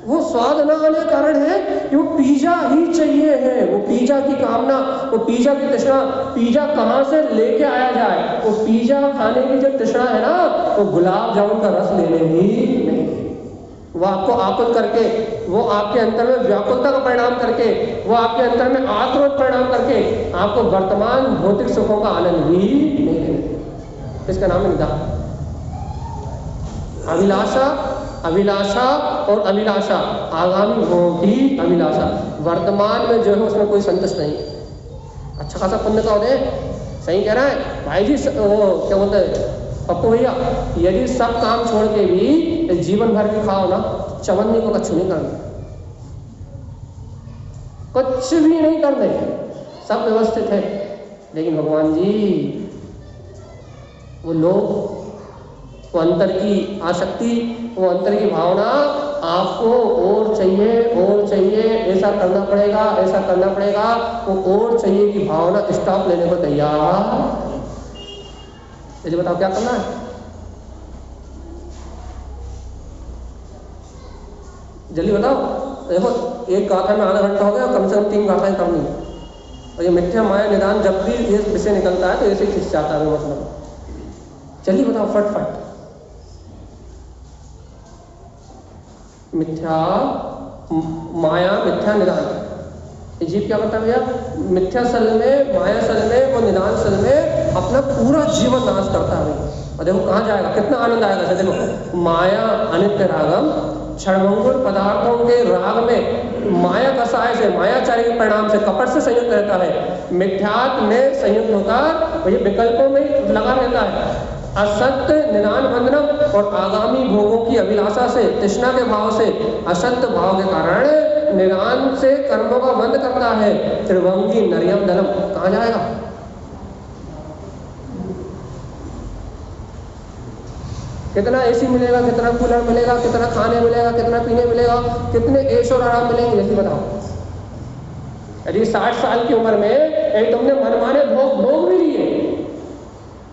वो स्वाद न आने का कारण है कि वो पिज्जा ही चाहिए है, वो पिज्जा की कामना, वो पिज्जा की तृष्णा। पिज्जा कहाँ से लेके आया जाए? वो पिज्जा खाने की जो तृष्णा है ना, वो गुलाब जामुन का रस लेने ही नहीं। वो आपको आकुल करके, वो आपके अंतर में व्याकुलता का परिणाम करके, वो आपके अंतर में आक्रोश परिणाम करके आपको वर्तमान भौतिक सुखों का आनंद भी नहीं देते। इसका नाम है निदा। अभिलाषा और अभिलाषा, आगामी भोग की अभिलाषा, वर्तमान में जो है उसमें कोई संतुष्ट नहीं है। अच्छा खासा पुण्य का उदय, सही कह रहा है भाई जी। वो क्या बोलते हैं पप्पू भैया, यदि सब काम छोड़ के भी जीवन भर भी खाओ ना, चवन्नी को कच्छ नहीं करना, कुछ भी नहीं करने, सब व्यवस्थित है। लेकिन भगवान जी, वो लोग, वो अंतर की आसक्ति, वो अंतर की भावना आपको और चाहिए, ऐसा करना पड़ेगा, ऐसा करना पड़ेगा, वो और चाहिए की भावना स्टॉप लेने को तैयार। ये बताओ क्या करना है? जल्दी बताओ। देखो, एक गाथा में आधा घंटा हो गया, कम से कम 3 गाथाएं करनी है। और ये मिथ्या माया निदान जब भी ये विषय निकलता है तो ऐसे खिंच जाता है। मतलब जल्दी बताओ फट। मिथ्या माया, मिथ्या निदान। जीव क्या करता है भैया? मिथ्या सल में, माया सल में, वो निदान सल में अपना पूरा जीवन नाश करता है। और देखो कहाँ जाएगा, कितना आनंद आएगा। देखो, माया अनित्य रागम, क्षणभंगुर पदार्थों के राग में माया कसाय से, मायाचारी के परिणाम से, कपट से संयुक्त रहता है। मिथ्यात्व में संयुक्त होकर ये विकल्पों में लगा रहता है। असत्य निदान बंधनम और आगामी भोगों की अभिलाषा से, तृष्णा के भाव से, असत्य भाव के कारण निदान से कर्मों का बंध करता है। त्रिभंगी नरियम दलम, कहाँ जाएगा? कितना एसी मिलेगा, कितना कूलर मिलेगा, कितना खाने मिलेगा, कितना पीने मिलेगा, कितने ऐश और आराम मिलेंगे, जल्दी बताओ। यदि 60 साल की उम्र में तुमने मनमाने भोग भी लिए,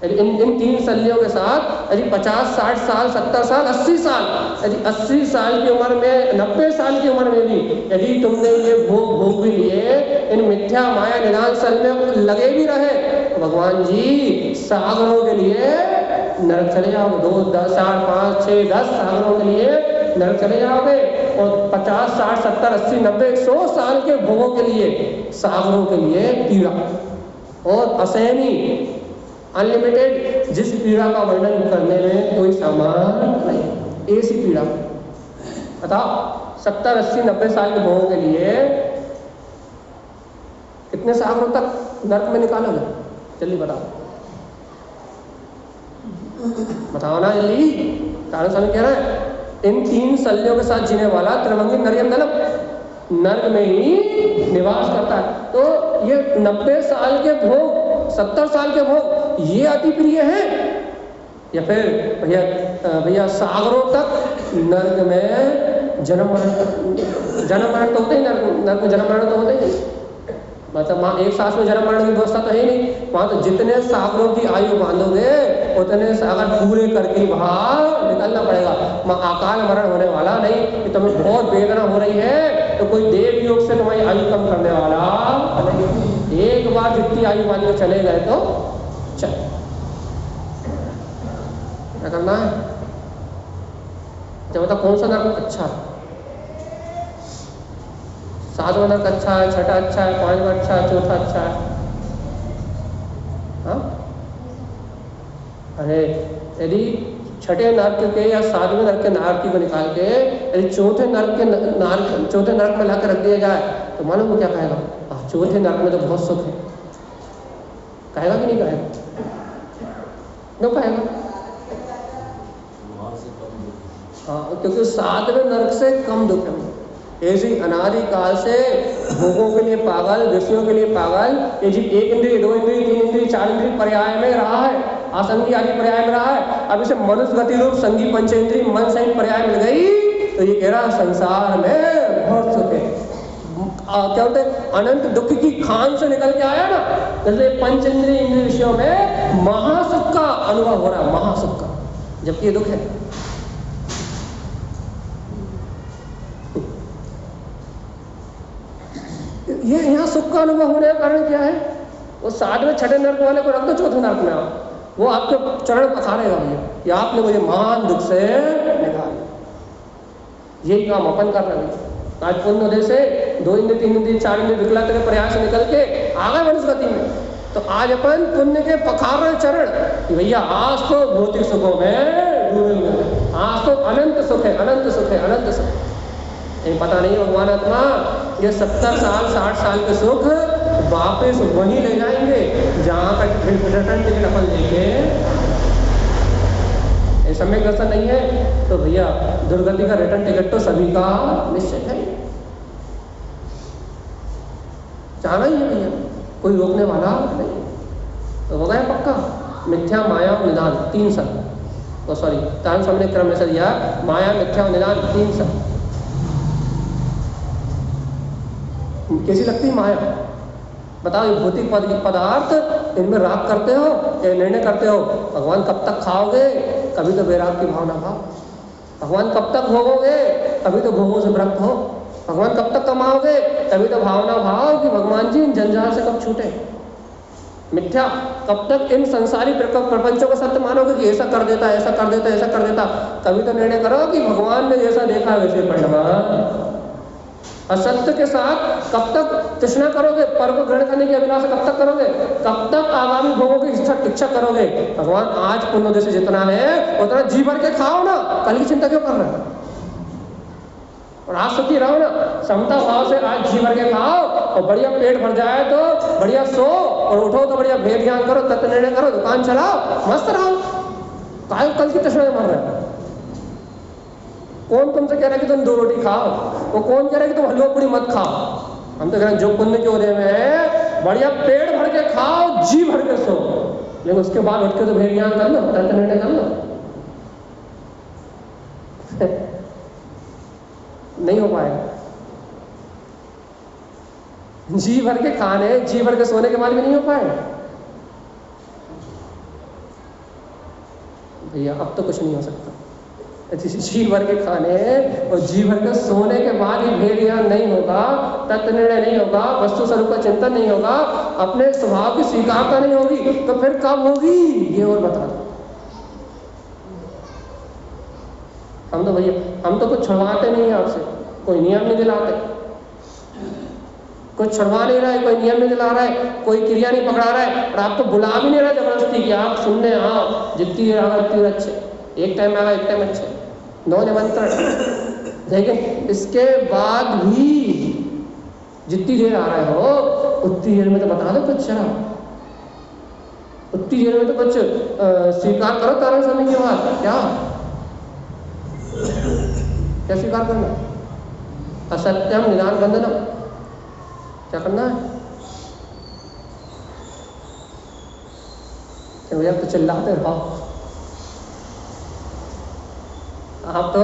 यदि इन 3 शल्यों के साथ यदि 50, 60 साल, 70 साल, 80 साल, यदि 80 साल की उम्र में, 90 साल की उम्र में भी यदि तुमने ये भोग भी लिए, इन मिथ्या माया निदान सल में लगे भी रहे, तो भगवान जी सागरों के लिए नरक चले जाओगे। 2, 10, 4, 5, 6, 10 सागरों के लिए नरक चले जाओगे। और 50, 60, 70, 80, 90, 100 साल के भोगों के लिए, सागरों के लिए पीड़ा और असहनीय, अनलिमिटेड, जिस पीड़ा का वर्णन करने में कोई सामान नहीं, ऐसी पीड़ा। बताओ 70, 80, 90 साल के भोगों के लिए कितने सागरों तक नरक में निकालोगे? जल्दी बताओ, बताओ ना जल्दी। तारण स्वामी कह रहा है इन 3 शल्यों के साथ जीने वाला त्रिभंगी नर्क में ही निवास करता है। तो ये 90 साल के भोग, 70 साल के भोग, ये अति प्रिय है? या फिर भैया सागरों तक नर्क में जन्म मरण तो होते ही, नर्क में जन्म मरण तो होते ही नहीं। मतलब वहाँ एक सांस में जन्म मरण की व्यवस्था तो है ही नहीं। वहाँ तो जितने सागरों की आयु बांधोगे उतने सागर पूरे करके बाहर निकलना पड़ेगा। वहाँ अकाल मरण होने वाला नहीं कि तुम्हें बहुत वेदना हो रही है तो कोई देव योग से तुम्हारी आयु कम करने वाला नहीं। एक बार जितनी आयु बांध के चले गए तो चल, क्या करना है? जब बताओ कौन सा नर्क अच्छा है? 7वां नर्क अच्छा है, 6ठा अच्छा है, 5वां अच्छा है, 4ठा अच्छा है? हाँ, अरे यदि 6ठे नर्क के या 7वें नर्क के नारकी को निकाल के यदि चौथे नर्क में लाकर रख दिया जाए तो मालूम वो क्या कहेगा? चौथे नर्क में तो बहुत सुख है। कहेगा कि नहीं कहेगा? क्यों कहेगा? हाँ, क्योंकि 7वें नर्क से कम दुख है। ऐसी अनादि काल से भोगों के लिए पागल, विषयों के लिए पागल, ये जीव 1 इंद्रिय, 2 इंद्रिय, 3 इंद्रिय, 4 इंद्रिय पर्याय में रहा है, आसंगी आदि पर्याय में रहा है। अब इसे मनुष्य गति रूप संगी पंचेंद्रिय मन सहित पर्याय मिल गई तो ये कह रहा संसार में बहुत सुख है। क्या होता है? अनंत दुख की खान से निकल के आया ना, जैसे पंचेंद्रिय इंद्रिय विषयों में महासुख का अनुभव हो रहा है, महासुख का, जबकि ये दुख है। ये यहाँ सुख का अनुभव होने का कारण क्या है? वो 7वें 6ठे नर्क वाले को रख दो, चौथे नर्क में आओ, वो आपके चरण पखारेगा कि आपने मुझे महान दुख से निकाला। यही काम अपन कर रहे हैं आज पुण्य उदय से 2 इंद्रिय, 3 इंद्रिय, 4 इंद्रिय विकलांग के प्रयास से निकल के आ गए मनुष्य गति में। तो आज अपन पुण्य के पखार रहे चरण कि भैया आज तो भौतिक सुखों में डूबे हुए, आज तो अनंत सुख है, अनंत सुख है, अनंत सुख। ये पता नहीं भगवान आत्मा ये 70 साल 60 साल के सुख वापस वहीं ले जाएंगे जहाँ का रिटर्न टिकट अपन लेके। ये सम्यक दर्शन नहीं है तो भैया दुर्गति का रिटर्न टिकट तो सभी का निश्चित है, जाना ही है भैया, कोई रोकने वाला नहीं। तो हो गया पक्का मिथ्या माया निदान 3 सब, तो सॉरी तारण स्वामी ने क्रम में से दिया माया मिथ्या निदान 3 सब। कैसी लगती है माया? बताओ ये भौतिक पदार्थ इनमें राग करते हो या निर्णय करते हो भगवान कब तक खाओगे? कभी तो वैराग की भावना भाव। भगवान कब तक भोगोगे? कभी तो भोगों से विरक्त हो। भगवान कब तक कमाओगे? तभी तो भावना भाव कि भगवान जी इन जंजाल से कब छूटे। मिथ्या कब तक इन संसारी प्रपंचों को सत्य मानोगे कि ऐसा कर देता, ऐसा कर देता, ऐसा कर देता। कभी तो निर्णय करो कि भगवान ने जैसा देखा वैसे परिणाम। असत्य के साथ कब तक तृष्णा करोगे? पर को ग्रहण करने की अभिलाषा कब तक करोगे? कब तक आगामी भोगों की इच्छा करोगे? भगवान आज पुण्य से जितना है उतना जी भर के खाओ ना, कल की चिंता क्यों कर रहे हो? और आज सुखी रहो ना, समता भाव से आज जी भर के खाओ और बढ़िया पेट भर जाए तो बढ़िया सो और उठो तो बढ़िया भेद ध्यान करो, तत्व निर्णय करो, दुकान चलाओ, मस्त रहो। कल की तृष्णा में मर रहे हो? कौन तुमसे कह रहा है कि तुम 2 रोटी खाओ? वो कौन कह रहा है कि तुम हलवा पूरी मत खाओ? हम तो कह रहे हैं जो पुण्य के उदय में है बढ़िया पेट भर के खाओ, जी भर के सो, लेकिन उसके बाद उठ के तो भेद ज्ञान कर लो, तंत्र निर्णय कर लो। नहीं हो पाएगा। जी भर के खाने, जी भर के सोने के बाद भी नहीं हो पाएगा। भैया अब तो कुछ नहीं हो सकता। जी भर के खाने और जी भर के सोने के बाद ही भेद यहाँ नहीं होगा, तत्व निर्णय नहीं होगा, वस्तु स्वरूप का चिंतन नहीं होगा, अपने स्वभाव की स्वीकारता नहीं होगी, तो फिर कब होगी ये और बता दो। हम तो भैया हम तो कुछ छुड़वाते नहीं है आपसे, कोई नियम नहीं दिलाते, कोई छुड़वा नहीं रहा है, कोई नियम नहीं दिला रहा है, कोई क्रिया नहीं पकड़ा रहा है, और आपको बुला भी नहीं रहा जबरदस्ती कि आप सुनने आओ, जितनी देर आगा उतनी देर अच्छे, एक टाइम आगा एक टाइम अच्छे, 9 निमंत्रण। लेकिन इसके बाद भी जितनी देर आ रहे हो उतनी देर में तो बता दो कुछ जरा, उतनी देर में तो कुछ स्वीकार करो तारण समय की बात। क्या स्वीकार करना? असत्यम निदान बंधनम, क्या करना है? भैया तो चिल्लाते रहो, आप तो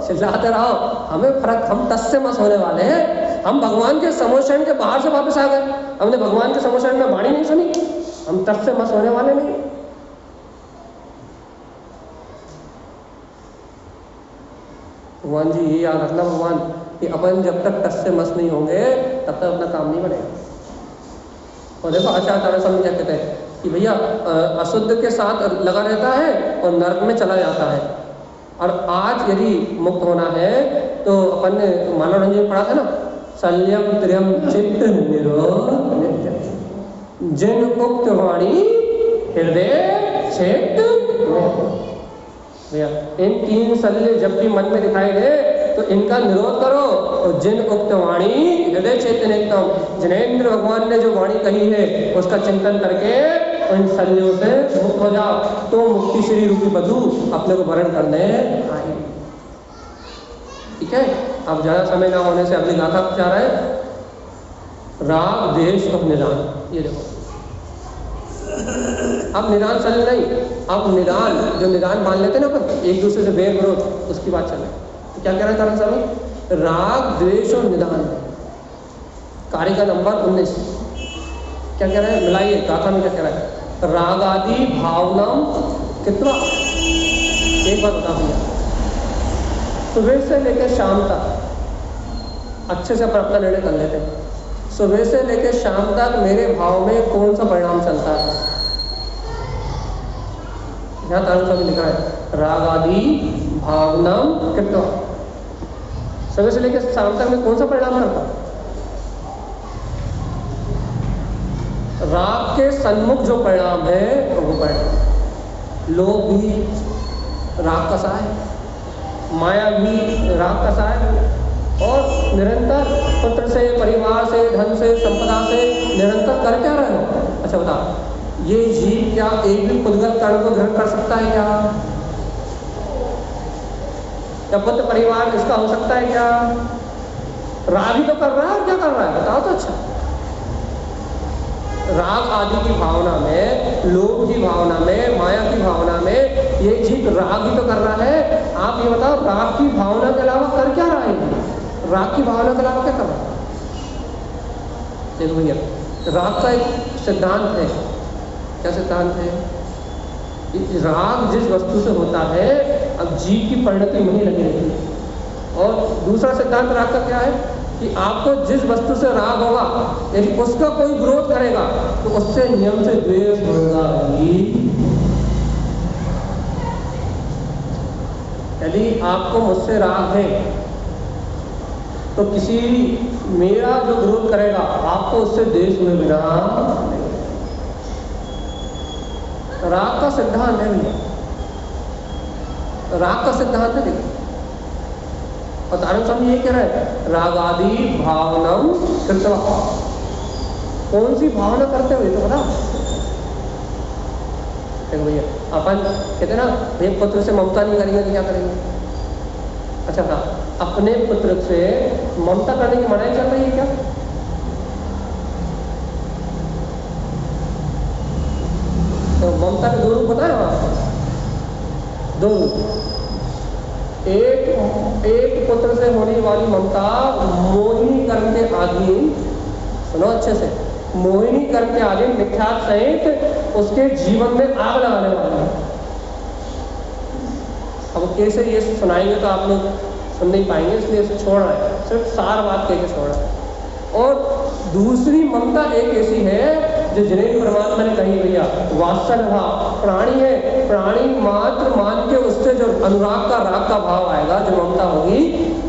चिल्लाते रहो, हमें फर्क, हम टस से मस होने वाले हैं। हम भगवान के समोषण के बाहर से वापस आ गए, हमने भगवान के समोषण में वाणी नहीं सुनी, हम टस से मस होने वाले नहीं। भगवान जी ये याद रखना भगवान कि अपन जब तक टस से मस नहीं होंगे तब तक अपना काम नहीं बनेगा। और देखो आचार्य तारा स्वामी क्या कहते हैं कि भैया अशुद्ध के साथ लगा रहता है और नरक में चला जाता है। और आज यदि मुक्त होना है तो अपन ने मानव रंजन में पढ़ा था ना, शल्यम त्र्यम चित्त निरोध जिन उक्त वाणी हृदय छेद। भैया इन 3 शल्य जब भी मन में दिखाई दे तो इनका निरोध करो, और जिन उक्त वाणी हृदय चेतन एकदम, जिनेन्द्र भगवान ने जो वाणी कही है उसका चिंतन करके इन शल्यों से मुक्त हो जाओ, तो मुक्ति श्री रूपी बधू अपने को वर्ण करने आए। ठीक है, अब ज्यादा समय ना होने से अगली गाथा जा रहा है, राग देश और निदान। ये देखो अब निदान चल नहीं, अब निदान जो निदान मान लेते ना अपन एक दूसरे से बेर विरोध, उसकी बात चले। तो क्या कह रहा है तारण स्वामी? राग द्वेष और निदान, कार्य का नंबर 19 क्या कह रहा है? मिलाइए गाथा में क्या कह रहा है? राग आदि भावनाम कितना, एक बार बता भैया, सुबह से लेकर शाम तक अच्छे से अपन अपना निर्णय कर लेते हैं। सुबह से लेकर शाम तक मेरे भाव में कौन सा परिणाम चलता है? यहाँ तारण स्वामी लिखा है राग आदि भावनाम कितना, सुबह से लेकर शाम तक में कौन सा परिणाम करता है? राग के सन्मुख जो परिणाम है वो परिणाम, लोभ भी राग का सा है, माया भी राग का सा है, और निरंतर पुत्र से, परिवार से, धन से, संपदा से निरंतर कर क्या रहे हो? अच्छा बता, ये जीव क्या एक भी पुद्गल कर्म को ग्रहण कर सकता है क्या? या पुत्र परिवार इसका हो सकता है क्या? राग ही तो कर रहा है, और क्या कर रहा है बताओ तो। अच्छा, राग आदि की भावना में, लोभ की भावना में, माया की भावना में ये जीव राग ही तो कर रहा है। आप ये बताओ राग की भावना के अलावा कर क्या रहा है? राग की भावना के अलावा क्या कर रहा है? देखो भैया, राग का एक सिद्धांत है। क्या सिद्धांत है? राग जिस वस्तु से होता है, अब जीव की परिणति वहीं लगी रहती है। और दूसरा सिद्धांत राग का क्या है कि आपको जिस वस्तु से राग होगा, यदि उसका कोई विरोध करेगा तो उससे नियम से द्वेष होगा ही। यदि आपको मुझसे राग है तो किसी मेरा जो विरोध करेगा आपको उससे द्वेष हुए बिना नहीं। राग का सिद्धांत है भैया, राग का सिद्धांत है। देखो और तारण स्वामी ये कह रहा है राग आदि भावनम कृत्वा, कौन सी भावना करते हुए तो बता। देखो भैया, अपन कहते ना एक पुत्र से ममता नहीं करेंगे तो क्या करेंगे? अच्छा था, अपने पुत्र से ममता करने की मनाही चल रही है क्या? तो ममता के 2 रूप बताए आपको, 2 रूप। एक पुत्र से होने वाली ममता मोहिनी कर्म के अधीन, सुनो अच्छे से, मोहिनी कर्म के अधीन मिथ्यात्व सहित उसके जीवन में आग लगाने वाली है। अब कैसे ये सुनाएंगे तो आप लोग सुन नहीं पाएंगे, इसलिए इसे छोड़ रहे हैं, सिर्फ सार बात कह के छोड़ रहे हैं। और दूसरी ममता एक ऐसी है जो जिनेन्द्र परमात्मा ने कही भैया, वात्सल भाव। प्राणी है, प्राणी मात्र मान के उससे जो अनुराग का राग का भाव आएगा, जो ममता होगी,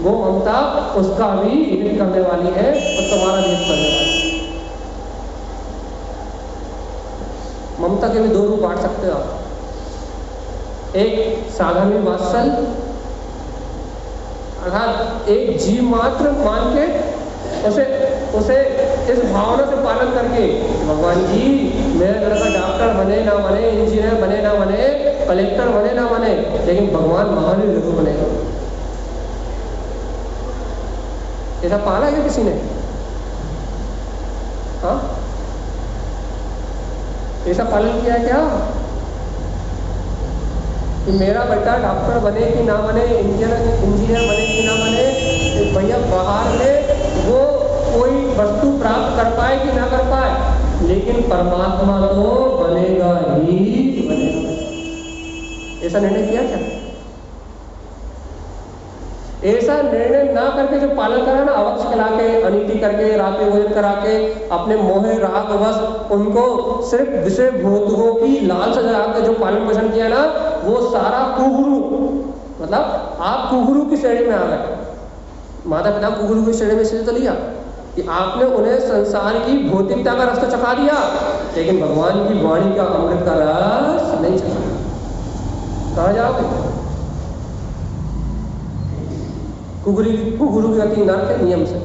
वो ममता उसका भी हित करने वाली है और तुम्हारा भी हित करने वाली है। ममता के भी दो रूप बांट सकते हो आप। एक साधारण वात्सल, अर्थात एक जीव मात्र मान के उसे इस भावना से पालन करके, भगवान जी मेरा लड़का डॉक्टर बने ना बने, इंजीनियर बने ना बने, कलेक्टर बने ना बने, लेकिन भगवान महावीर जरूर बनेगा। ऐसा पाला है किसी ने? हाँ, ऐसा पालन किया क्या कि मेरा बेटा डॉक्टर बने कि ना बने, इंजीनियर बने कि ना बने, भैया बाहर में वो कोई वस्तु प्राप्त कर पाए कि ना कर पाए, लेकिन परमात्मा तो बनेगा ही बनेगा। ऐसा निर्णय किया क्या? ऐसा निर्णय ना करके जो पालन करा ना, अवक्ष खिला के, अनीति करके, रात में भोजन करा के, अपने मोह राग वश उनको सिर्फ विषय भोगों की लालसा जगा के जो पालन पोषण किया ना, वो सारा कुहुरु, मतलब आप कुहुरु की श्रेणी में आ गए। माता पिता कुहुरु की श्रेणी में से तो लिया कि आपने उन्हें संसार की भौतिकता का रस तो चखा दिया, लेकिन भगवान की वाणी का अमृत का रस नहीं चखा। कहाँ जाओगे? कुगुरु की गति नर्क है नियम से।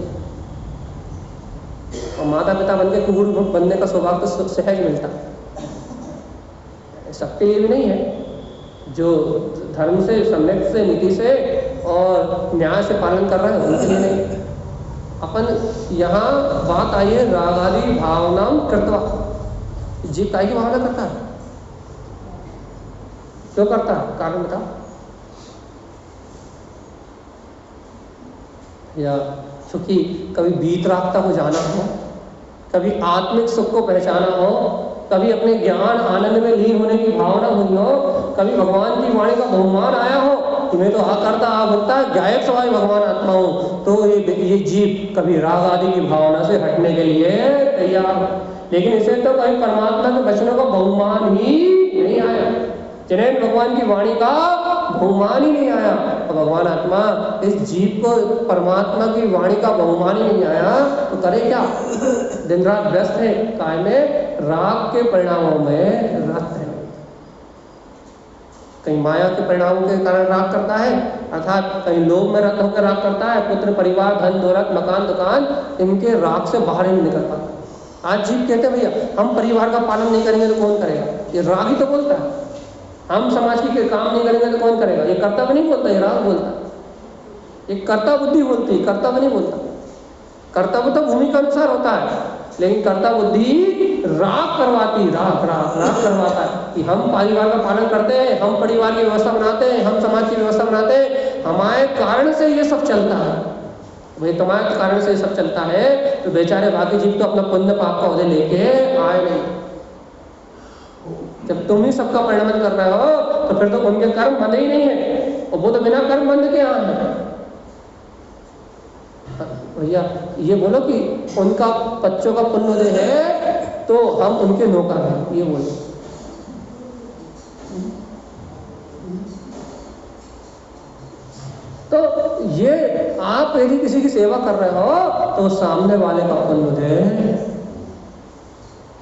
और माता पिता बनके कुगुरु बनने का सौभाग्य तो सहज मिलता है। सबके लिए भी नहीं है। जो धर्म से, सम्यक से, नीति से और न्याय से पालन कर रहे हैं उनके लिए नहीं। अपन यहाँ बात आई है राग आदि भावना कृत्वा। जीव काय की भावना करता है? क्यों करता है? कारण बताओ। या चूंकि कभी वीतरागता को जाना हो, कभी आत्मिक सुख को पहचाना हो, कभी अपने ज्ञान आनंद में लीन होने की भावना हुई हो, कभी भगवान की वाणी का बहुमान आया हो कि मैं तो करता बोलता गायक सवाई भगवान आत्मा हूँ, तो ये जीव कभी राग आदि की भावना से हटने के लिए तैयार। लेकिन इसे तो कभी परमात्मा के वचनों का बहुमान ही नहीं आया, जिन्हें भगवान की वाणी का बहुमान ही नहीं आया। तो भगवान आत्मा इस जीव को परमात्मा की वाणी का बहुमान ही नहीं आया तो करे क्या? दिन रात व्यस्त है काय में? राग के परिणामों में रत है। कहीं माया के परिणामों के कारण राग करता है, अर्थात कहीं लोभ में रत होकर राग करता है। पुत्र, परिवार, धन दौलत, मकान, दुकान, इनके राग से बाहर ही नहीं निकल पाता। आज जीव कहते हैं भैया हम परिवार का पालन नहीं करेंगे तो कौन करेगा? ये राग ही तो बोलता है। हम समाज के काम नहीं करेंगे तो कौन करेगा? ये कर्तव्य नहीं बोलता, ये राग बोलता है। ये कर्ता बुद्धि बोलती है, कर्तव्य नहीं बोलता। कर्तव्य तो भूमि के अनुसार होता है, लेकिन कर्ता बुद्धि राग करवाती, राग करवाता है कि हम परिवार का पालन करते हैं, हम परिवार की व्यवस्था बनाते हैं, हम समाज की व्यवस्था बनाते हैं, हमारे कारण से ये सब चलता है। भाई तुम्हारे कारण से ये सब चलता है तो बेचारे बाकी जीव तो अपना पुण्य पाप का उदय लेके आए नहीं। जब तुम ही सबका परिणमन कर रहे हो तो फिर तो उनके कर्म बंधे ही नहीं है, और वो तो बिना कर्म बंध के आए हैं। भैया ये बोलो कि उनका बच्चों का पुण्योदय है तो हम उनके नौकर हैं, ये बोलो। तो ये आप यदि किसी की सेवा कर रहे हो तो सामने वाले का पुण्योदय है,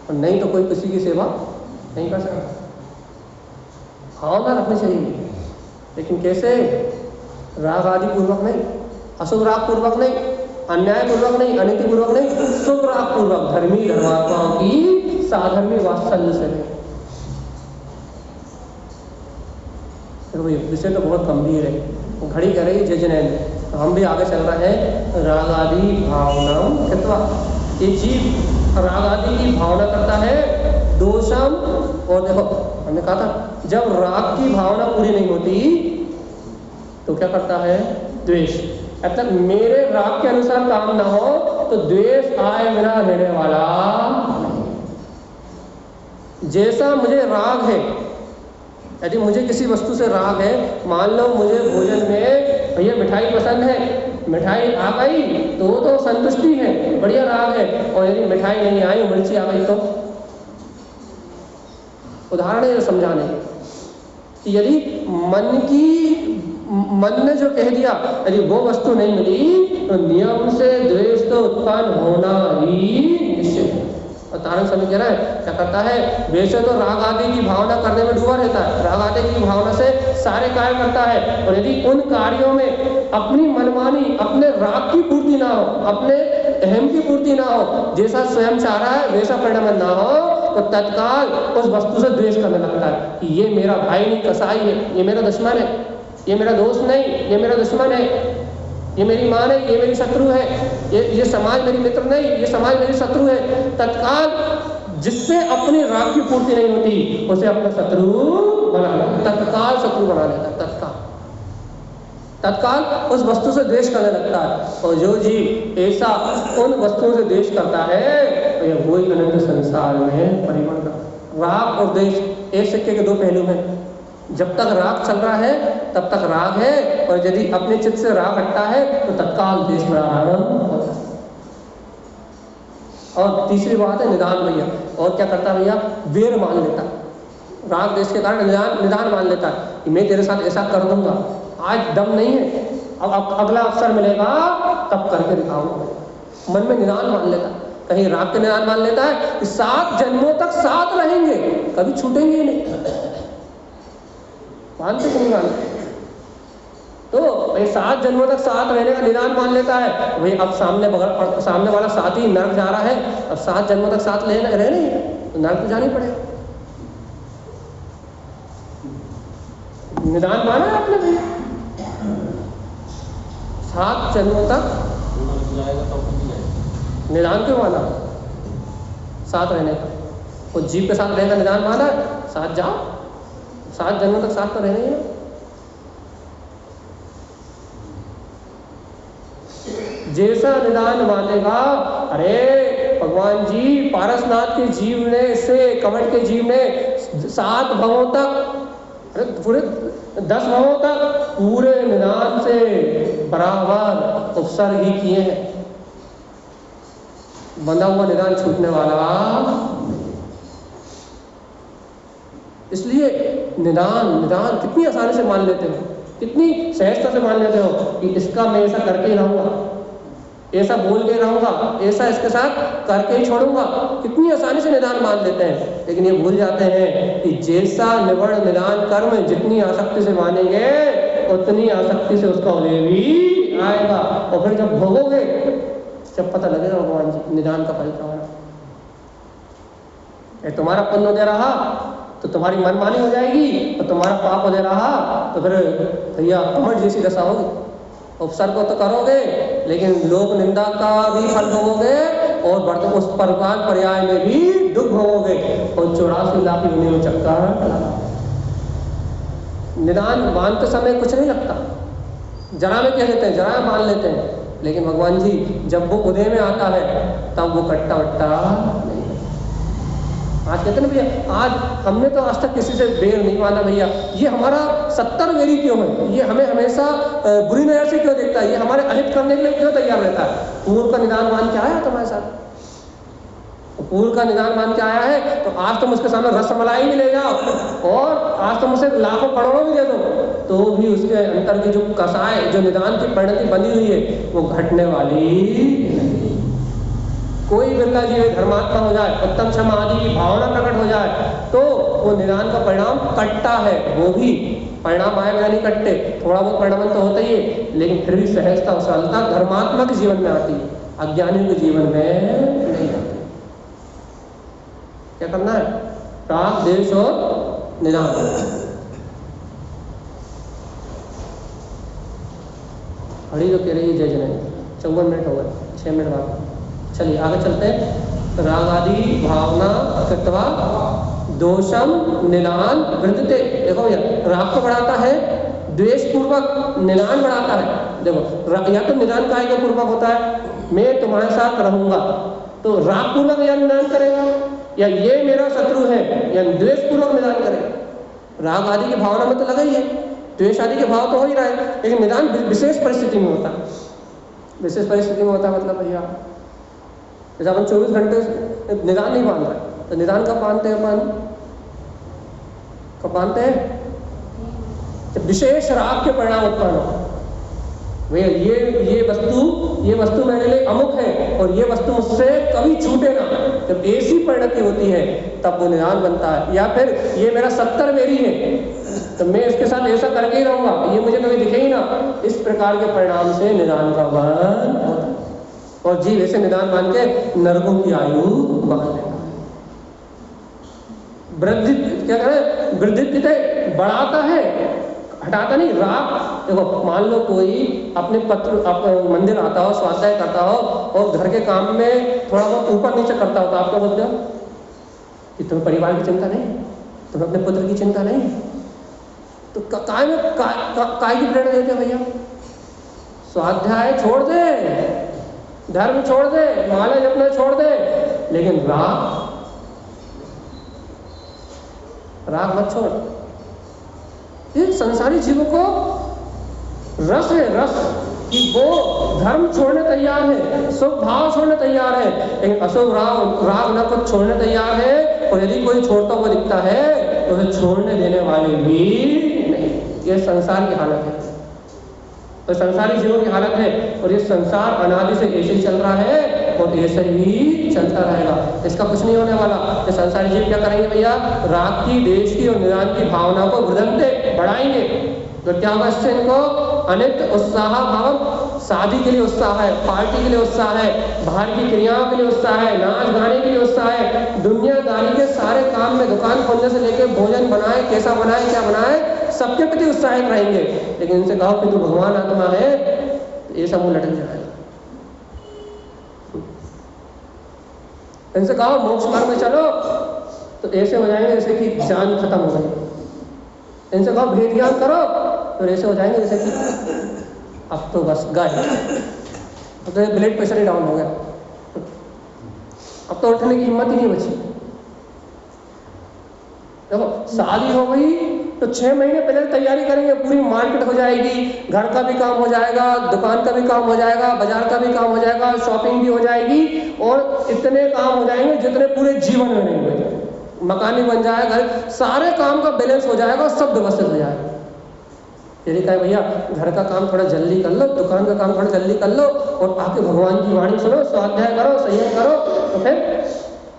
और नहीं तो कोई किसी की सेवा नहीं कर सकता। भावना रखनी चाहिए, लेकिन कैसे? राग आदि पूर्वक नहीं, अशुभ राग पूर्वक नहीं, अन्याय पूर्वक नहीं, अनीति पूर्वक नहीं, शुभ राग पूर्वक, धर्मी धर्मात्माओं की साधर्मी वात्सल्य से नहीं। विषय तो बहुत गंभीर है, घड़ी कर रही जजनैन। तो हम भी आगे चल रहे हैं। राग आदि भावना कृत्वा, ये जीव राग आदि की भावना करता है। दोषम, और देखो हमने कहा था जब राग की भावना पूरी नहीं होती तो क्या करता है? द्वेष। अब तक मेरे राग के अनुसार काम ना हो तो द्वेष आए बिना रहने वाला। जैसा मुझे राग है यदि मुझे किसी वस्तु से राग है, मान लो मुझे भोजन में भैया मिठाई पसंद है, मिठाई आ गई तो संतुष्टि है, बढ़िया राग है। और यदि मिठाई नहीं आई, मिर्ची आ गई तो उदाहरण है समझाने कि यदि मन ने जो कह दिया, यदि वो वस्तु नहीं मिली तो नियम से द्वेष तो उत्पन्न होना ही निश्चित है। और तारक समय कह रहा है क्या करता है, वैसे तो राग आदि की भावना करने में डूबा रहता है, राग आदि की भावना से सारे कार्य करता है। और यदि उन कार्यों में अपनी मनमानी, अपने राग की पूर्ति ना हो, अपने अहम की पूर्ति ना हो, जैसा स्वयं चाह रहा है वैसा परिणाम ना हो, तो तत्काल उस वस्तु से द्वेष करने लगता है कि ये मेरा भाई नहीं, कसाई है, ये मेरा दुश्मन है, ये मेरा दोस्त नहीं, ये मेरा दुश्मन है, ये मेरी माँ नहीं, ये मेरी शत्रु है, ये समाज मेरी मित्र नहीं, ये समाज मेरी शत्रु है। तत्काल जिससे अपनी राग की पूर्ति नहीं होती उसे अपना शत्रु बना लेता, तत्काल शत्रु बना लेता, तत्काल उस वस्तु से द्वेष करने लगता है। और जो जीव ऐसा उन वस्तुओं से द्वेष करता है तो यह वही अनंत संसार में परिवर्तन। राग और द्वेष एक सिक्के के दो पहलू हैं। जब तक राग चल रहा है तब तक राग है, और यदि अपने चित्त से राग हटता है तो तत्काल द्वेष में आरंभ होता है। और तीसरी बात है निदान भैया। और क्या करता भैया, वेर मान लेता, राग द्वेष के कारण निदान मान लेता कि मैं तेरे साथ ऐसा कर दूंगा, आज दम नहीं है, अब अगला अवसर मिलेगा तब करके दिखाऊंगा। मन में निदान मान लेता, कहीं राग के निदान मान लेता है कि 7 जन्मों तक साथ रहेंगे, कभी छूटेंगे ही नहीं। मानते कि नहीं मानते? तो भाई 7 जन्मों तक साथ रहने का निदान मान लेता है। भाई अब सामने वाला साथी नर्क जा रहा है, अब 7 जन्मों तक साथ रह नहीं तो नर्क तो जाना ही पड़ेगा। निदान माना है आपने भाई, 7 जन्मों तक निदान क्यों माना? साथ रहने का, और जीव के साथ रहने का निदान माना है, साथ जाओ, 7 जन्मों तक साथ तो रहना ही है। जैसा निदान मानेगा, अरे भगवान जी पारसनाथ के जीव ने, इससे कमल के जीव ने 7 भवों तक, पूरे 10 भवों तक पूरे निदान से बराबर उपसर्ग ही किए हैं। बंधा हुआ निदान छूटने वाला। इसलिए निदान कितनी आसानी से मान लेते हो, कितनी सहजता से मान लेते हो कि इसका मैं ऐसा करके ही रहूंगा, ऐसा बोल के रहूंगा, ऐसा इसके साथ करके ही छोड़ूंगा। कितनी आसानी से निदान मान लेते हैं, लेकिन ये भूल जाते हैं कि जैसा निवर्ण निदान कर्म जितनी आसक्ति से मानेंगे उतनी आसक्ति से उसका उदय भी आएगा। और फिर जब भोगोगे जब पता लगेगा भगवान जी निदान का फल क्या हो रहा है। तुम्हारा पुण्य उदय रहा तो तुम्हारी मनमानी हो जाएगी, और तुम्हारा पाप उदय रहा तो फिर भैया कमर जैसी दशा होगी। उपसर्ग को तो करोगे लेकिन लोक निंदा का भी फल भोगोगे, और उस प्रकार पर्याय में भी दुख भोगोगे, और 84 लाख योनि में चक्कर। निदान मानते समय कुछ नहीं लगता, जरा में कह देते हैं, जरा में मान लेते हैं, लेकिन भगवान जी जब वो उदय में आता है तब वो कट्टा वट्टा नहीं। आज कहते ना भैया, आज हमने तो आज तक किसी से बेर नहीं माना भैया, ये हमारा 70 वेरी क्यों है, ये हमें हमेशा बुरी नजर से क्यों देखता है, ये हमारे अहित करने के लिए क्यों तैयार रहता है। पूर्व का निदान मान के आया तुम्हारे साथ, पूर्व का निदान मान के आया है तो आज तुम उसके सामने रसमलाई भी ले जाओ, और आज तुम उसे लाखों करोड़ों भी दे दो, तो भी उसके अंतर की जो कसाय, जो निदान की परिणति बनी हुई है वो घटने वाली। कोई बिरला जीव धर्मात्मा हो जाए, उत्तम क्षमा आदि की भावना प्रकट हो जाए, तो वो निदान का परिणाम कटता है। वो भी परिणाम आए बिना नहीं कटते, थोड़ा बहुत परिणाम तो होता ही है, लेकिन फिर भी सहजता और सरलता धर्मात्मा के जीवन में आती है, अज्ञानियों के जीवन में नहीं आती। क्या करना है? राग द्वेष और निदान। घड़ी जो कह रही है जय जय, 54 मिनट हो गए, 6 मिनट बाद। चलिए आगे चलते हैं। राग आदि भावना कृत्वा दोषम निदान वृद्धते। देखो भैया, राग को बढ़ाता है, द्वेष पूर्वक निदान बढ़ाता है। देखो या तो निदान काय के पूर्वक होता है, मैं तुम्हारे साथ रहूंगा, तो राग पूर्वक या निदान करेगा, या ये मेरा शत्रु है या द्वेष पूर्वक निदान करेगा। राग आदि की भावना में तो लगा ही है, द्वेष आदि के भाव तो हो ही रहा है, लेकिन निदान विशेष परिस्थिति में होता है। विशेष परिस्थिति में होता है मतलब भैया जैसे अपन 24 घंटे निदान नहीं बांध रहे, तो निदान कब बांधते हैं अपन? कब बांधते हैं? जब विशेष राग के परिणाम उत्पन्न हो। भैया ये वस्तु मेरे लिए अमुक है और ये वस्तु मुझसे कभी छूटे ना, जब ऐसी परिणति होती है तब वो निदान बनता है। या फिर ये मेरा 70 मेरी है तो मैं इसके साथ ऐसा करके ही रहूंगा, ये मुझे कभी दिखे ही ना, इस प्रकार के परिणाम से निदान का बंध होता है। और जीव ऐसे निदान मान के नरकों की आयु बांध लेता है। वृद्धि क्या करें, वृद्धि बढ़ाता है, हटाता नहीं। राग देखो, मान लो कोई अपने मंदिर आता हो, स्वाध्याय करता हो और घर के काम में थोड़ा बहुत ऊपर नीचे करता हो, तो आप क्या बोलते हो कि तुम्हें परिवार की चिंता नहीं, तुम्हें अपने पुत्र की चिंता नहीं, तो काय की प्रेरणा देते भैया? स्वाध्याय छोड़ दे, धर्म छोड़ दे, माला जपना छोड़ दे, लेकिन राग मत छोड़। ये संसारी जीवों को रस है, रस कि वो धर्म छोड़ने तैयार है, शुभ भाव छोड़ने तैयार है, लेकिन अशुभ राग न कुछ छोड़ने तैयार है। और यदि कोई छोड़ता हुआ दिखता है तो उसे छोड़ने देने वाले भी नहीं। ये संसार की हालत है, तो संसारी जीवों की हालत है। और ये संसार अनादि से ऐसे ही चल रहा है और ऐसे ही चलता रहेगा, इसका कुछ नहीं होने वाला। तो संसारी जीव क्या करेंगे भैया? राग की, देश की और निदान की भावना को वृद्धि बढ़ाएंगे। तो क्या होगा इससे? इनको अनित्य उत्साह भाव, शादी के लिए उत्साह है, पार्टी के लिए उत्साह है, बाहर की क्रियाओं के लिए उत्साह है, नाच गाने के लिए उत्साह है, दुनियादारी के सारे काम में, दुकान खोलने से लेकर भोजन बनाए, कैसा बनाए, क्या बनाए, सबके प्रति उत्साहित रहेंगे। लेकिन इनसे कहो कि तू भगवान आत्मा है, तो ये सब लटक जाएगा। इनसे कहो मोक्ष मार्ग में चलो, तो ऐसे हो जाएंगे जैसे कि जान खत्म हो गई। इनसे कहो भेद ज्ञान करो, तो ऐसे हो जाएंगे जैसे कि अब तो बस गए, अब तो ब्लड प्रेशर ही डाउन हो गया, अब तो उठने की हिम्मत ही नहीं बची। देखो, शादी हो गई तो 6 महीने पहले तैयारी करेंगे, पूरी मार्केट हो जाएगी, घर का भी काम हो जाएगा, दुकान का भी काम हो जाएगा, बाजार का भी काम हो जाएगा, शॉपिंग भी हो जाएगी, और इतने काम हो जाएंगे जितने पूरे जीवन में नहीं हुए। मकान भी बन जाएगा, घर, सारे काम का बैलेंस हो जाएगा, सब व्यवस्थित हो जाएगा। यदि कहे भैया घर का काम थोड़ा जल्दी कर लो, दुकान का काम थोड़ा जल्दी कर लो और आके भगवान की वाणी सुनो, स्वाध्याय करो, संयम करो, तो फिर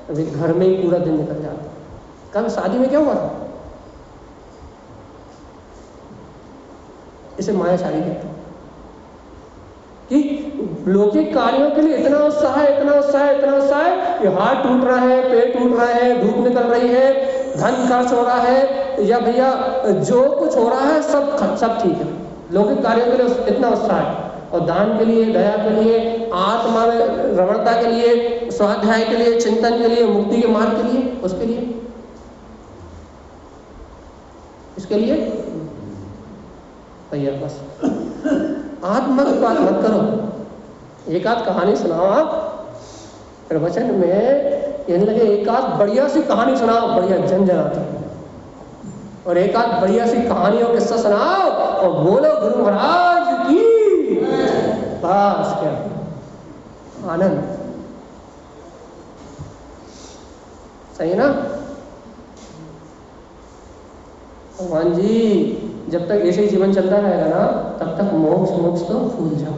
अभी घर में ही पूरा दिन निकल जाता। कल शादी में क्या हुआ था? इसे मायाचारी कहते हैं कि लौकिक कार्यों के लिए इतना उत्साह है, इतना उत्साह है, इतना उत्साह है कि हाथ टूट रहा है, पेट टूट रहा है, धूप निकल रही है, धन खर्च हो रहा है, या भैया जो कुछ हो रहा है सब ठीक है। लौकिक कार्यों के लिए इतना उत्साह है, और दान के लिए, दया के लिए, आत्मा में रमणता के लिए, स्वाध्याय के लिए, चिंतन के लिए, मुक्ति के मार्ग के लिए, उसके लिए, इसके लिए भैया बस आत्मा की बात मत करो। एक आध कहानी सुनाओ आप प्रवचन में, कहने लगे एक आध बढ़िया सी कहानी सुनाओ, बढ़िया जनजनाती, और एक आध बढ़िया सी कहानी और किस्सा सुनाओ और बोलो गुरु महाराज की, बस क्या आनंद। सही ना भगवान जी? जब तक ऐसे ही जीवन चलता रहेगा ना, तब तक मोक्ष तो भूल जाओ।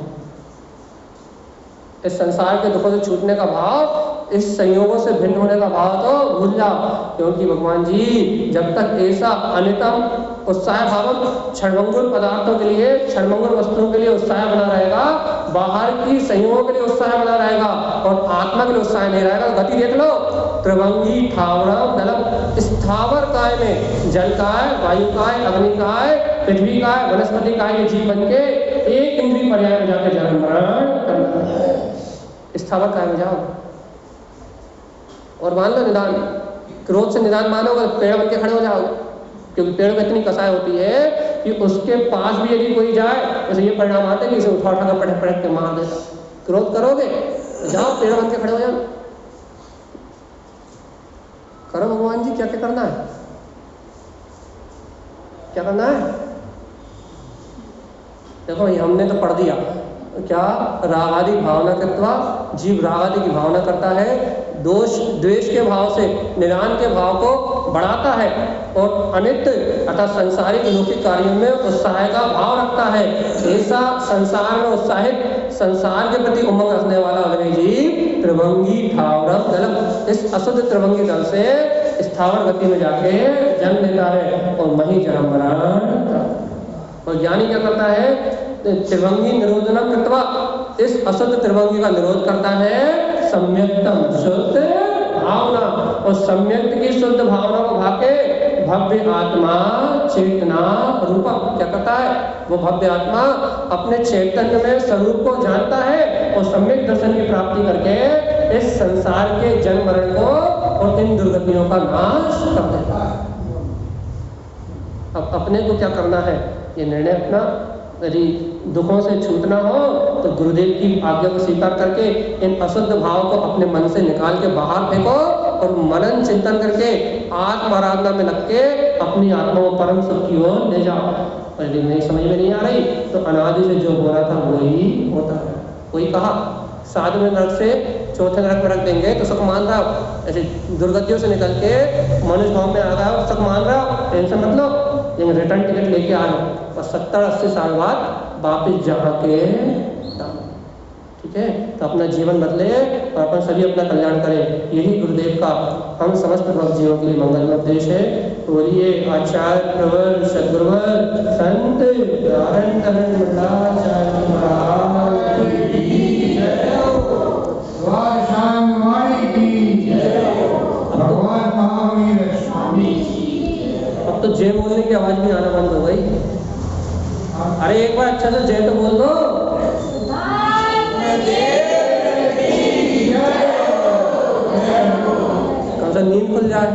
इस संसार के दुखों से छूटने का भाव, इस संयोगों से भिन्न होने का भाव तो भूल जाओ, क्योंकि भगवान जी जब तक ऐसा अनितम उत्साह भाव क्षणभंगुर पदार्थों के लिए, क्षणभंगुर वस्तुओं के लिए उत्साह बना रहेगा, बाहर की संयोगों के लिए उत्साह बना रहेगा और आत्मा के लिए उत्साह नहीं रहेगा। गति देख लो, त्रिभंगी ठावरम दलम, स्थावर काय में जल काय, वायु काय, अग्नि काय, पृथ्वी काय, वनस्पति काय के जीव बन के एक इंद्रिय पर्याय में जाकर जन्म मरण करना है। स्थावर काय में जाओ। और मान लो निदान, क्रोध से निदान मानोगे तो पेड़ बन के खड़े हो जाओगे, क्योंकि पेड़ में इतनी कसाई होती है कि उसके पास भी यदि कोई जाए, जैसे ये परिणाम आते हैं कि इसे उठा कर पटक पटक के मार देता। क्रोध करोगे तो जाओ पेड़ बन के खड़े हो जाओ, करो भगवान जी क्या क्या करना है। क्या करना है? देखो ये हमने तो पढ़ दिया क्या, राग आदि भावना कृत्वा, जीव राग आदि की भावना करता है, दोष द्वेष के भाव से निरान के भाव को बढ़ाता है और अनित्य अर्थात संसारिक लौकिक कार्यों में उत्साह का भाव रखता है। ऐसा संसार में उत्साहित, संसार के प्रति उमंग रखने वाला अग्नि जीव त्रिभंगी ठावरम दलम, इस अशुद्ध त्रिभंगी दल से स्थावर गति में जाके जन्म लेता है और वही जन्म मरण। और ज्ञानी क्या करता है? त्रिभंगी निरोधनम कृत्वा, इस अशुद्ध त्रिभंगी का निरोध करता है सम्यक्तम शुद्ध भावना, और सम्यक्त की शुद्ध भावना को भाके भव्य आत्मा चेतना रूपक क्या करता है? वो भव्य आत्मा अपने चैतन्य में स्वरूप को जानता है और सम्यक दर्शन की प्राप्ति करके इस संसार के जन्म मरण को और इन दुर्गतियों का नाश कर देता है। अब अपने को क्या करना है? ये निर्णय अपना, यदि दुखों से छूटना हो तो गुरुदेव की आज्ञा को स्वीकार करके इन अशुद्ध भाव को अपने मन से निकाल के बाहर फेंको और मनन चिंतन करके आत्म आराधना में लग के अपनी आत्मा को परम सुख की ओर ले जाओ। और यदि नहीं समझ में नहीं आ रही तो अनादि से जो हो रहा था वही होता है। कोई कहा साधु नरक से चौथे नरक में रख देंगे तो सुख मान रहा हो, ऐसे दुर्गतियों से निकल के मनुष्य भाव में आ रहा हो, सुख मान रहा हो, टेंशन मत लो, लेकिन रिटर्न टिकट लेके आ रहे हो और 70-80 साल बाद वापिस जहाँ के, ठीक है? तो अपना जीवन बदले और अपन सभी अपना कल्याण करें, यही गुरुदेव का हम समस्त भक्त जीवों के लिए मंगल उपदेश है। बोलिए आचार्य प्रवर सद्गुरुवर संत नारायण तरण मंडलाचार्य महाराज की जय हो। वाशान वाणी की जय हो। भगवान महावीर स्वामी अब तो जय बोलने की आवाज भी आना बंद हो गई। अरे एक बार अच्छा से जय तो बोल दो। कम से नींद खुल जाए।